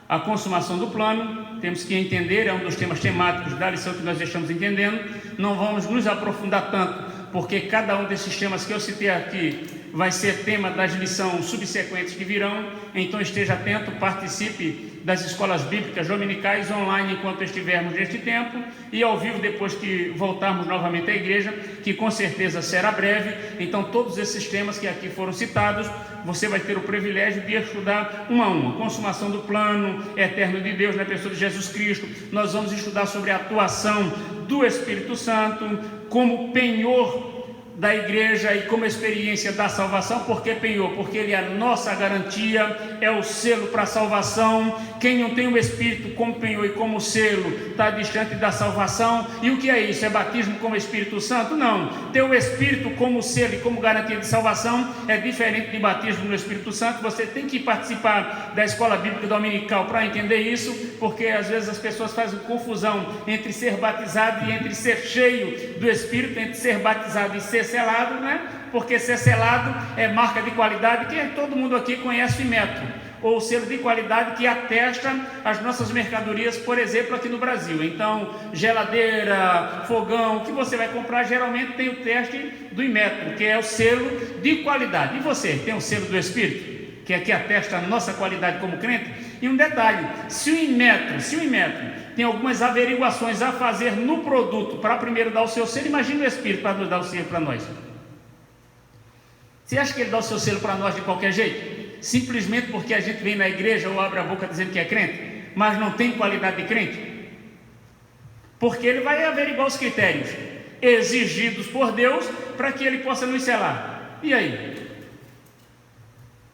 à consumação do plano. Temos que entender, é um dos temas temáticos da lição que nós estamos entendendo. Não vamos nos aprofundar tanto, porque cada um desses temas que eu citei aqui vai ser tema das lições subsequentes que virão. Então esteja atento, participe das escolas bíblicas dominicais online enquanto estivermos neste tempo, e ao vivo depois que voltarmos novamente à igreja, que com certeza será breve. Então todos esses temas que aqui foram citados, você vai ter o privilégio de estudar um a um. A consumação do plano eterno de Deus na pessoa de Jesus Cristo. Nós vamos estudar sobre a atuação do Espírito Santo como penhor da igreja e como experiência da salvação. Por que penhor? Porque ele é a nossa garantia, é o selo para a salvação. Quem não tem o Espírito como penhor e como selo está distante da salvação. E o que é isso? É batismo como Espírito Santo? Não. Ter o Espírito como selo e como garantia de salvação é diferente de batismo no Espírito Santo. Você tem que participar da escola bíblica dominical para entender isso, porque às vezes as pessoas fazem confusão entre ser batizado e entre ser cheio do Espírito, entre ser batizado e ser selado, né? Porque ser selado é marca de qualidade, que todo mundo aqui conhece o Inmetro, ou selo de qualidade que atesta as nossas mercadorias, por exemplo, aqui no Brasil. Então, geladeira, fogão, que você vai comprar, geralmente tem o teste do Inmetro, que é o selo de qualidade. E você, tem o selo do Espírito, que aqui atesta a nossa qualidade como crente? E um detalhe, se o Inmetro tem algumas averiguações a fazer no produto para primeiro dar o seu selo, imagine o Espírito para nos dar o selo para nós. Você acha que ele dá o seu selo para nós de qualquer jeito? Simplesmente porque a gente vem na igreja ou abre a boca dizendo que é crente, mas não tem qualidade de crente? Porque ele vai averiguar os critérios exigidos por Deus para que ele possa nos selar. E aí?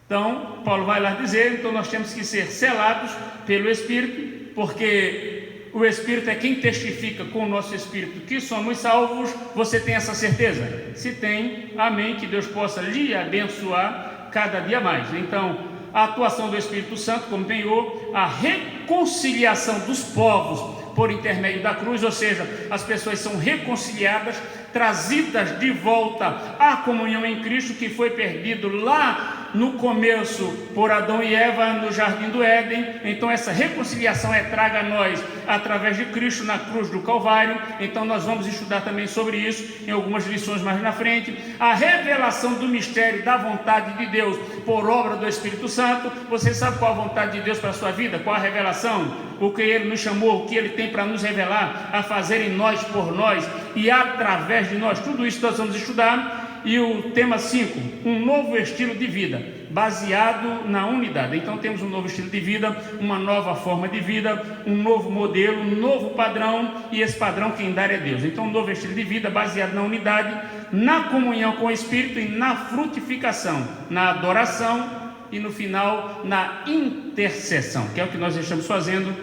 Então, Paulo vai lá dizer, então nós temos que ser selados pelo Espírito, porque o Espírito é quem testifica com o nosso Espírito que somos salvos. Você tem essa certeza? Se tem, amém, que Deus possa lhe abençoar cada dia mais. Então, a atuação do Espírito Santo como penhor, a reconciliação dos povos por intermédio da cruz, ou seja, as pessoas são reconciliadas, trazidas de volta à comunhão em Cristo, que foi perdido lá no começo por Adão e Eva no jardim do Éden. Então essa reconciliação é traga a nós através de Cristo na cruz do Calvário. Então nós vamos estudar também sobre isso em algumas lições mais na frente. A revelação do mistério da vontade de Deus por obra do Espírito Santo. Você sabe qual a vontade de Deus para a sua vida? Qual a revelação? O que Ele nos chamou, o que Ele tem para nos revelar, a fazer em nós, por nós e através de nós. Tudo isso nós vamos estudar. E o tema 5, um novo estilo de vida, baseado na unidade. Então temos um novo estilo de vida, uma nova forma de vida, um novo modelo, um novo padrão, e esse padrão quem dá é Deus. Então um novo estilo de vida baseado na unidade, na comunhão com o Espírito e na frutificação, na adoração e no final na intercessão, que é o que nós estamos fazendo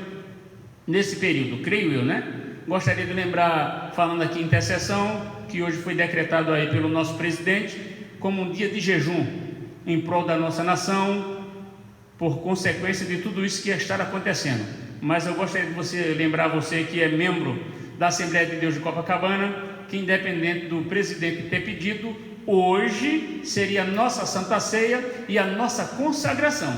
nesse período, creio eu, né? Gostaria de lembrar, falando aqui intercessão, que hoje foi decretado aí pelo nosso presidente como um dia de jejum em prol da nossa nação, por consequência de tudo isso que está acontecendo. Mas eu gostaria de lembrar você que é membro da Assembleia de Deus de Copacabana, que independente do presidente ter pedido, hoje seria a nossa Santa Ceia e a nossa consagração,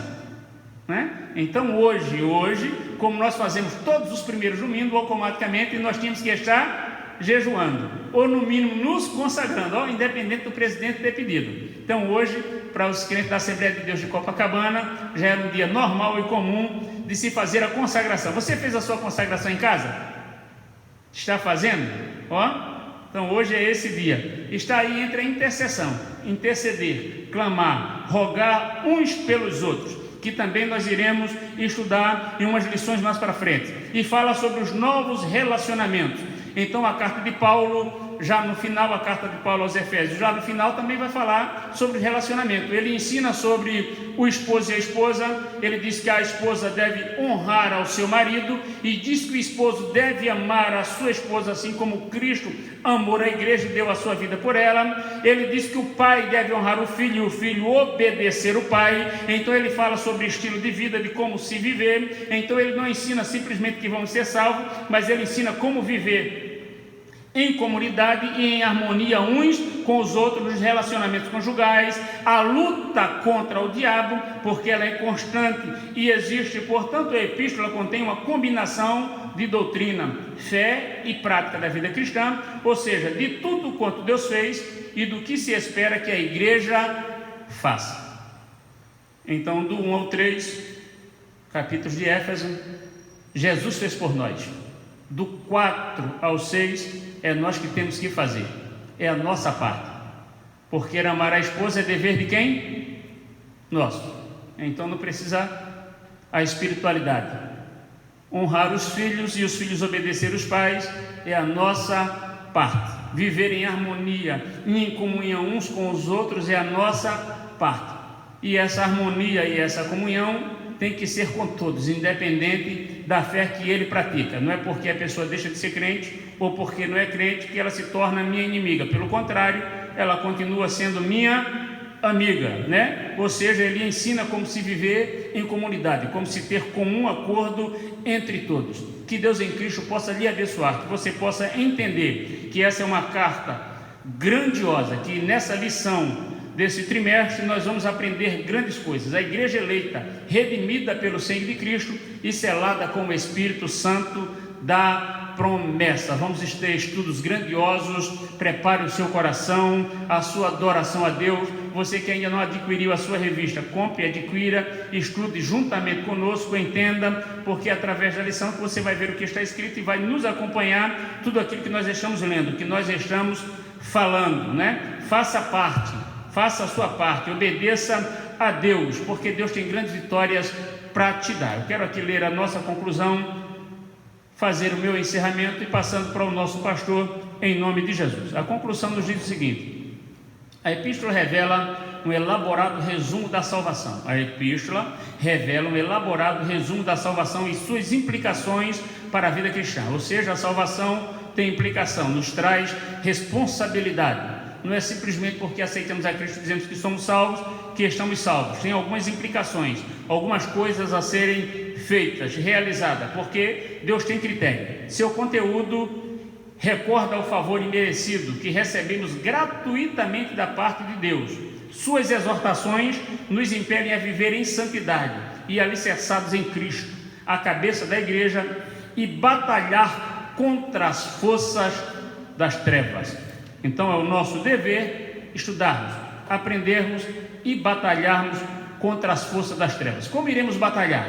né? Então hoje, como nós fazemos todos os primeiros domingos, automaticamente nós tínhamos que estar jejuando, ou no mínimo nos consagrando, independente do presidente ter pedido. Então hoje, para os crentes da Assembleia de Deus de Copacabana, já era um dia normal e comum de se fazer a consagração. Você fez a sua consagração em casa? Está fazendo? Então hoje é esse dia. Está aí entre a intercessão, interceder, clamar, rogar uns pelos outros, que também nós iremos estudar em umas lições mais para frente. E fala sobre os novos relacionamentos. Então a carta de Paulo já no final, a carta de Paulo aos Efésios, já no final também vai falar sobre relacionamento. Ele ensina sobre o esposo e a esposa. Ele diz que a esposa deve honrar ao seu marido e diz que o esposo deve amar a sua esposa assim como Cristo amou a igreja e deu a sua vida por ela. Ele diz que o pai deve honrar o filho e o filho obedecer o pai. Então ele fala sobre estilo de vida, de como se viver. Então ele não ensina simplesmente que vamos ser salvos, mas ele ensina como viver em comunidade e em harmonia uns com os outros nos relacionamentos conjugais, a luta contra o diabo, porque ela é constante e existe. Portanto, a epístola contém uma combinação de doutrina, fé e prática da vida cristã, ou seja, de tudo quanto Deus fez e do que se espera que a igreja faça. Então, do 1 ao 3, capítulos de Éfeso, Jesus fez por nós. Do 4 ao 6, é nós que temos que fazer, é a nossa parte, porque amar a esposa é dever de quem? Nosso. Então não precisa a espiritualidade. Honrar os filhos e os filhos obedecer os pais é a nossa parte. Viver em harmonia e em comunhão uns com os outros é a nossa parte. E essa harmonia e essa comunhão tem que ser com todos, independente da fé que ele pratica. Não é porque a pessoa deixa de ser crente ou porque não é crente que ela se torna minha inimiga. Pelo contrário, ela continua sendo minha amiga, né? Ou seja, ele ensina como se viver em comunidade, como se ter comum acordo entre todos. Que Deus em Cristo possa lhe abençoar, que você possa entender que essa é uma carta grandiosa, que nessa lição desse trimestre nós vamos aprender grandes coisas. A igreja eleita, redimida pelo sangue de Cristo e selada com o Espírito Santo da promessa. Vamos ter estudos grandiosos. Prepare o seu coração, a sua adoração a Deus. Você que ainda não adquiriu a sua revista, compre, adquira, estude juntamente conosco, entenda, porque é através da lição que você vai ver o que está escrito e vai nos acompanhar tudo aquilo que nós estamos lendo, que nós estamos falando, né? Faça parte, faça a sua parte, obedeça a Deus, porque Deus tem grandes vitórias para te dar. Eu quero aqui ler a nossa conclusão, fazer o meu encerramento e passando para o nosso pastor em nome de Jesus. A conclusão nos diz o seguinte: a epístola revela um elaborado resumo da salvação. A epístola revela um elaborado resumo da salvação e suas implicações para a vida cristã. Ou seja, a salvação tem implicação, nos traz responsabilidade. Não é simplesmente porque aceitamos a Cristo e dizemos que somos salvos, que estamos salvos. Tem algumas implicações, algumas coisas a serem feitas, realizadas, porque Deus tem critério. Seu conteúdo recorda o favor imerecido que recebemos gratuitamente da parte de Deus. Suas exortações nos impelem a viver em santidade e alicerçados em Cristo, a cabeça da igreja, e batalhar contra as forças das trevas. Então é o nosso dever estudarmos, aprendermos e batalharmos contra as forças das trevas. Como iremos batalhar?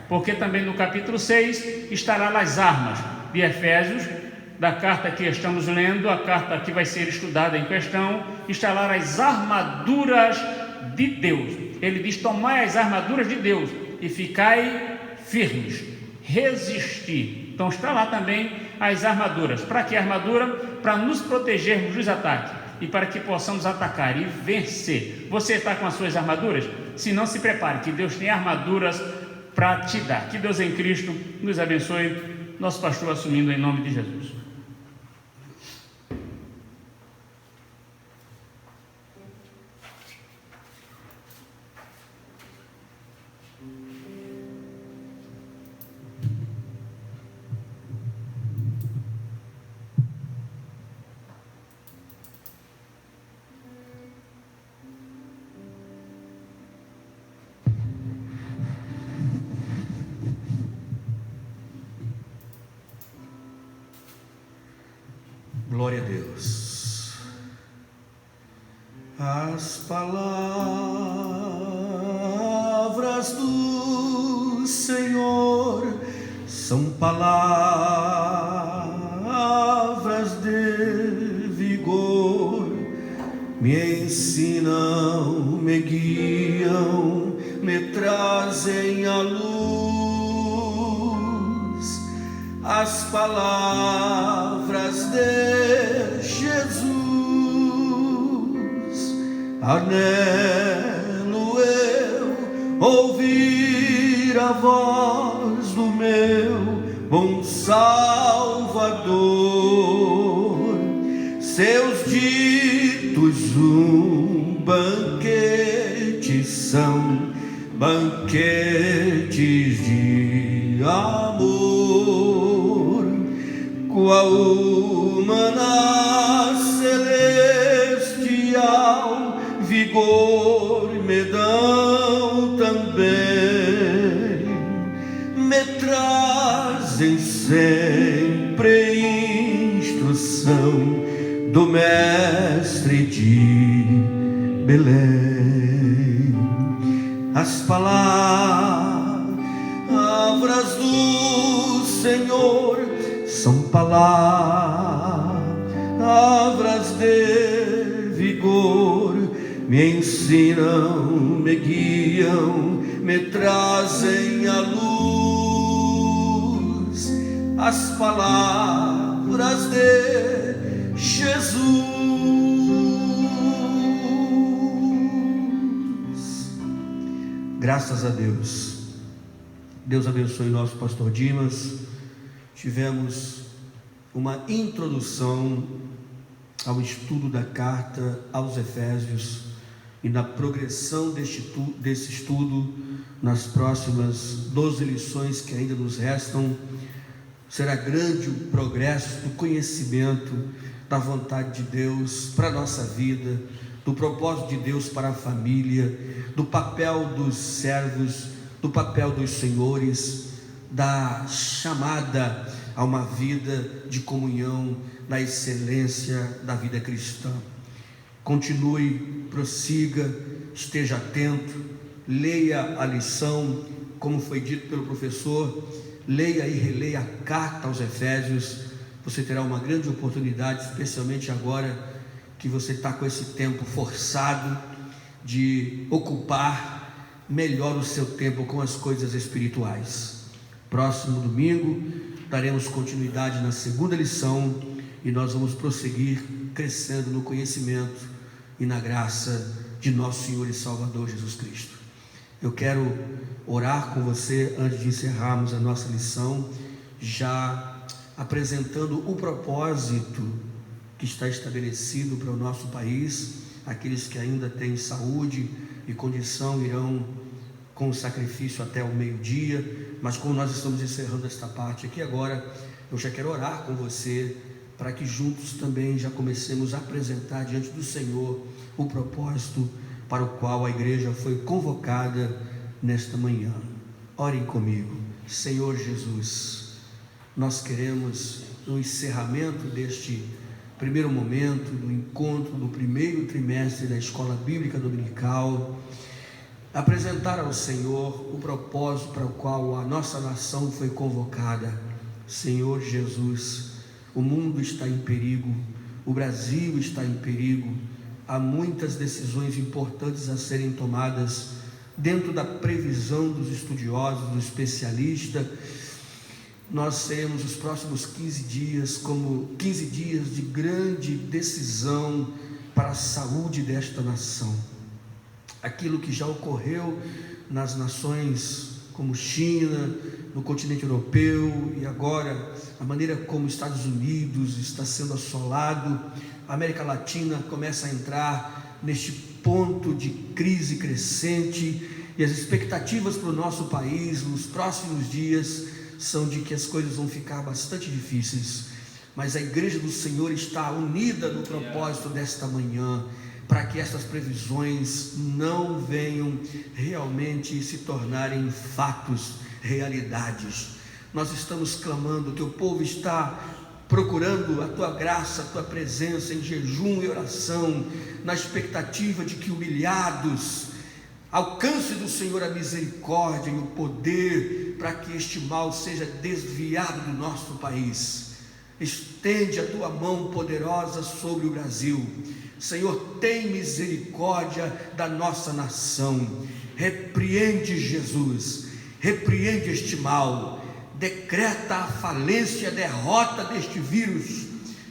Porque também no capítulo 6 estará nas armas de Efésios, da carta que estamos lendo, a carta que vai ser estudada em questão, estará as armaduras de Deus. Ele diz: tomai as armaduras de Deus e ficai firmes, resistir. Então está lá também as armaduras. Para que armadura? Para nos protegermos dos ataques e para que possamos atacar e vencer. Você está com as suas armaduras? Se não, se prepare, que Deus tem armaduras para te dar. Que Deus em Cristo nos abençoe. Nosso pastor assumindo em nome de Jesus. Glória a Deus. As palavras do Senhor são palavras de vigor, me ensinam, me guiam, me trazem à luz. As palavras de Jesus anelo eu ouvir a voz do meu bom Salvador. Seus ditos banquete são banquetes de amor, qual maná celestial vigor me dão também, me trazem sempre instrução do Mestre de Belém. As palavras do Senhor são palavras de vigor, me ensinam, me guiam, me trazem a luz. As palavras de Jesus. Graças a Deus. Deus abençoe nosso pastor Dimas. Tivemos uma introdução ao estudo da carta aos Efésios, e na progressão desse estudo, nas próximas 12 lições que ainda nos restam, será grande o progresso do conhecimento da vontade de Deus para a nossa vida, do propósito de Deus para a família, do papel dos servos, do papel dos senhores, da chamada a uma vida de comunhão, na excelência da vida cristã. Continue, prossiga, esteja atento, leia a lição, como foi dito pelo professor, leia e releia a carta aos Efésios. Você terá uma grande oportunidade, especialmente agora que você está com esse tempo forçado, de ocupar melhor o seu tempo com as coisas espirituais. Próximo domingo daremos continuidade na segunda lição, e nós vamos prosseguir crescendo no conhecimento e na graça de nosso Senhor e Salvador Jesus Cristo. Eu quero orar com você antes de encerrarmos a nossa lição, já apresentando o propósito que está estabelecido para o nosso país. Aqueles que ainda têm saúde e condição irão com o sacrifício até o meio-dia, mas como nós estamos encerrando esta parte aqui agora, eu já quero orar com você, para que juntos também já comecemos a apresentar diante do Senhor o propósito para o qual a igreja foi convocada nesta manhã. Orem comigo. Senhor Jesus, nós queremos, no encerramento deste primeiro momento, do encontro do primeiro trimestre da Escola Bíblica Dominical, apresentar ao Senhor o propósito para o qual a nossa nação foi convocada. Senhor Jesus, o mundo está em perigo, o Brasil está em perigo, há muitas decisões importantes a serem tomadas dentro da previsão dos estudiosos, do especialista. Nós teremos os próximos 15 dias como 15 dias de grande decisão para a saúde desta nação. Aquilo que já ocorreu nas nações como China, no continente europeu, e agora a maneira como os Estados Unidos está sendo assolado, a América Latina começa a entrar neste ponto de crise crescente, e as expectativas para o nosso país nos próximos dias são de que as coisas vão ficar bastante difíceis, mas a igreja do Senhor está unida no propósito desta manhã, para que essas previsões não venham realmente se tornarem fatos, realidades. Nós estamos clamando, o teu povo está procurando a tua graça, a tua presença em jejum e oração, na expectativa de que humilhados alcance do Senhor a misericórdia e o poder para que este mal seja desviado do nosso país. Estende a tua mão poderosa sobre o Brasil. Senhor, tem misericórdia da nossa nação. Repreende, Jesus, repreende este mal, decreta a falência, a derrota deste vírus,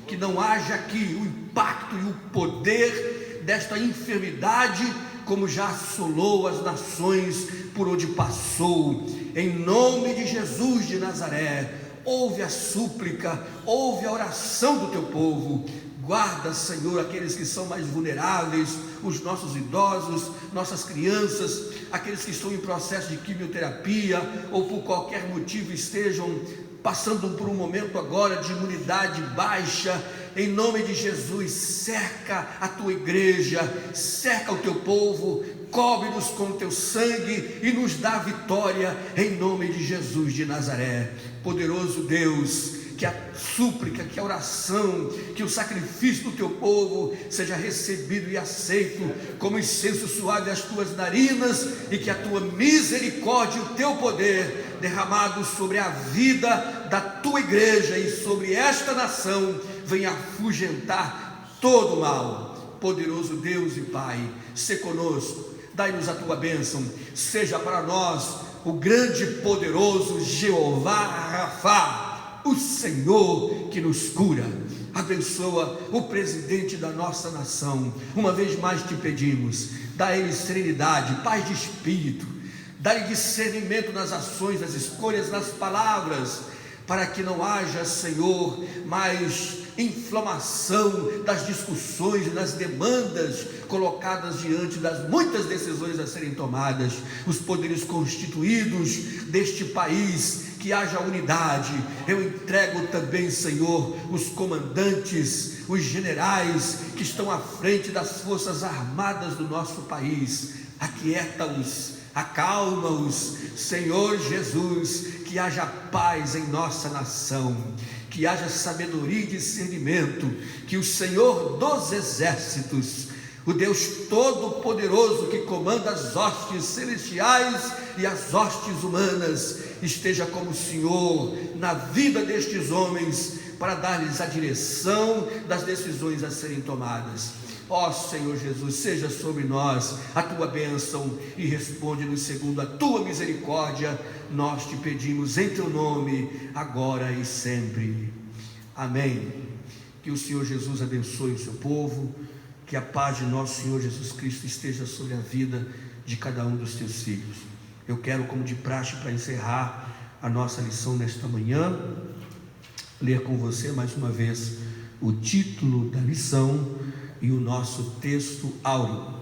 que não haja aqui o impacto e o poder desta enfermidade, como já assolou as nações por onde passou. Em nome de Jesus de Nazaré, ouve a súplica, ouve a oração do teu povo. Guarda, Senhor, aqueles que são mais vulneráveis, os nossos idosos, nossas crianças, aqueles que estão em processo de quimioterapia ou por qualquer motivo estejam passando por um momento agora de imunidade baixa. Em nome de Jesus, cerca a tua igreja, cerca o teu povo, cobre-nos com o teu sangue e nos dá vitória, em nome de Jesus de Nazaré. Poderoso Deus, que a súplica, que a oração, que o sacrifício do teu povo seja recebido e aceito como incenso suave às tuas narinas, e que a tua misericórdia e o teu poder derramado sobre a vida da tua igreja e sobre esta nação venha afugentar todo o mal. Poderoso Deus e Pai, sê conosco, dai-nos a tua bênção, seja para nós o grande e poderoso Jeová Rafá, o Senhor que nos cura. Abençoa o presidente da nossa nação. Uma vez mais te pedimos, dá a ele serenidade, paz de espírito, dá-lhe discernimento nas ações, nas escolhas, nas palavras, para que não haja, Senhor, mais inflamação das discussões e das demandas colocadas diante das muitas decisões a serem tomadas. Os poderes constituídos deste país, que haja unidade. Eu entrego também, Senhor, os comandantes, os generais que estão à frente das forças armadas do nosso país. Aquieta-os, acalma-os, Senhor Jesus, que haja paz em nossa nação, que haja sabedoria e discernimento, que o Senhor dos exércitos, o Deus Todo-Poderoso que comanda as hostes celestiais e as hostes humanas, esteja como Senhor na vida destes homens, para dar-lhes a direção das decisões a serem tomadas. Ó Senhor Jesus, seja sobre nós a tua bênção e responde-nos segundo a tua misericórdia. Nós te pedimos em teu nome, agora e sempre. Amém. Que o Senhor Jesus abençoe o seu povo, que a paz de nosso Senhor Jesus Cristo esteja sobre a vida de cada um dos teus filhos. Eu quero, como de praxe, para encerrar a nossa lição nesta manhã, ler com você mais uma vez o título da lição e o nosso texto áureo.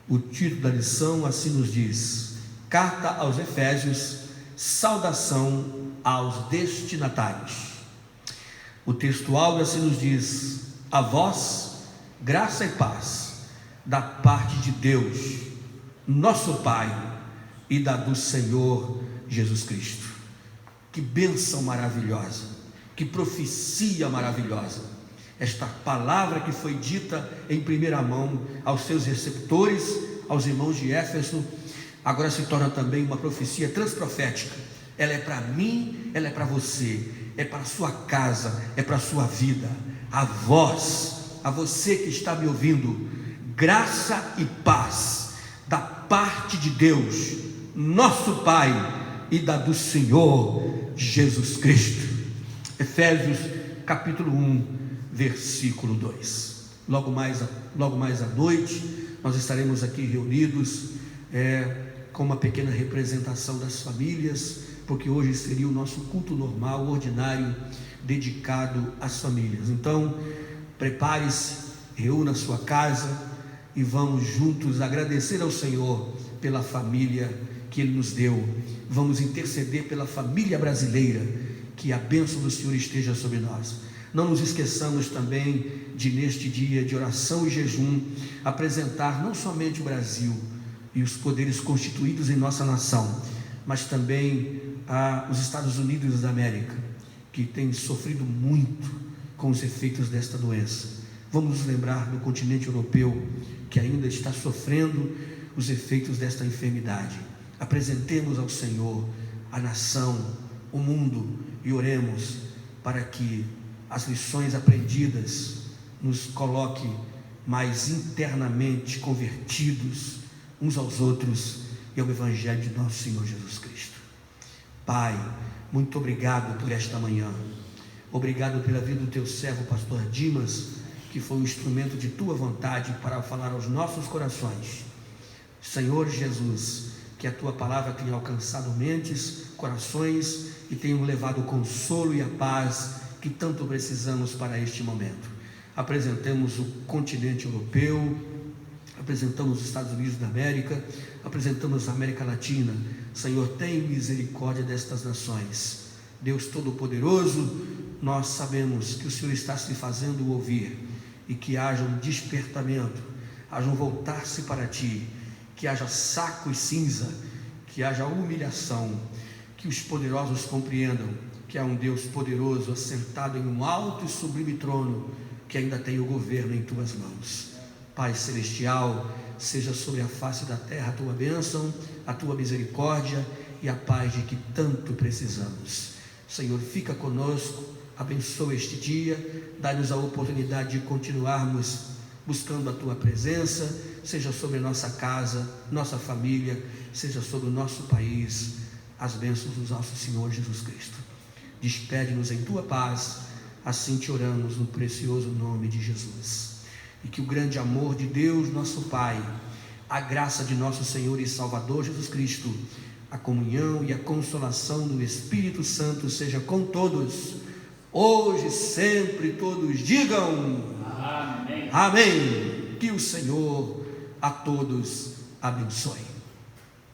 O título da lição assim nos diz: Carta aos Efésios, saudação aos destinatários. O texto áureo assim nos diz: a vós, graça e paz, da parte de Deus, nosso Pai, e da do Senhor Jesus Cristo. Que bênção maravilhosa, que profecia maravilhosa, esta palavra que foi dita em primeira mão aos seus receptores, aos irmãos de Éfeso, agora se torna também uma profecia transprofética. Ela é para mim, ela é para você, é para a sua casa, é para a sua vida. A vós, a você que está me ouvindo, graça e paz da parte de Deus, nosso Pai, e da do Senhor Jesus Cristo. Efésios capítulo 1, versículo 2. Logo mais à noite nós estaremos aqui reunidos com uma pequena representação das famílias, porque hoje seria o nosso culto normal, ordinário, dedicado às famílias. Então prepare-se, reúna a sua casa e vamos juntos agradecer ao Senhor pela família que Ele nos deu. Vamos interceder pela família brasileira, que a bênção do Senhor esteja sobre nós. Não nos esqueçamos também de, neste dia de oração e jejum, apresentar não somente o Brasil e os poderes constituídos em nossa nação, mas também os Estados Unidos da América, que têm sofrido muito com os efeitos desta doença. Vamos nos lembrar do continente europeu, que ainda está sofrendo os efeitos desta enfermidade. Apresentemos ao Senhor a nação, o mundo, e oremos para que as lições aprendidas nos coloque mais internamente convertidos uns aos outros e ao Evangelho de nosso Senhor Jesus Cristo. Pai, muito obrigado por esta manhã. Obrigado pela vida do teu servo pastor Dimas, que foi um instrumento de tua vontade para falar aos nossos corações. Senhor Jesus, que a tua palavra tenha alcançado mentes, corações e tenha levado o consolo e a paz que tanto precisamos para este momento. Apresentamos o continente europeu, apresentamos os Estados Unidos da América, apresentamos a América Latina. Senhor, tem misericórdia destas nações. Deus Todo-Poderoso, nós sabemos que o Senhor está se fazendo ouvir e que haja um despertamento, haja um voltar-se para Ti, que haja saco e cinza, que haja humilhação, que os poderosos compreendam que há um Deus poderoso assentado em um alto e sublime trono, que ainda tem o governo em Tuas mãos. Pai Celestial, seja sobre a face da terra a Tua bênção, a Tua misericórdia e a paz de que tanto precisamos. Senhor, fica conosco, abençoa este dia, dá-nos a oportunidade de continuarmos buscando a Tua presença, seja sobre nossa casa, nossa família, seja sobre o nosso país, as bênçãos do nosso Senhor Jesus Cristo. Despede-nos em Tua paz, assim te oramos no precioso nome de Jesus. E que o grande amor de Deus, nosso Pai, a graça de nosso Senhor e Salvador Jesus Cristo, a comunhão e a consolação do Espírito Santo seja com todos, hoje, sempre, todos digam amém. Amém. Que o Senhor a todos abençoe.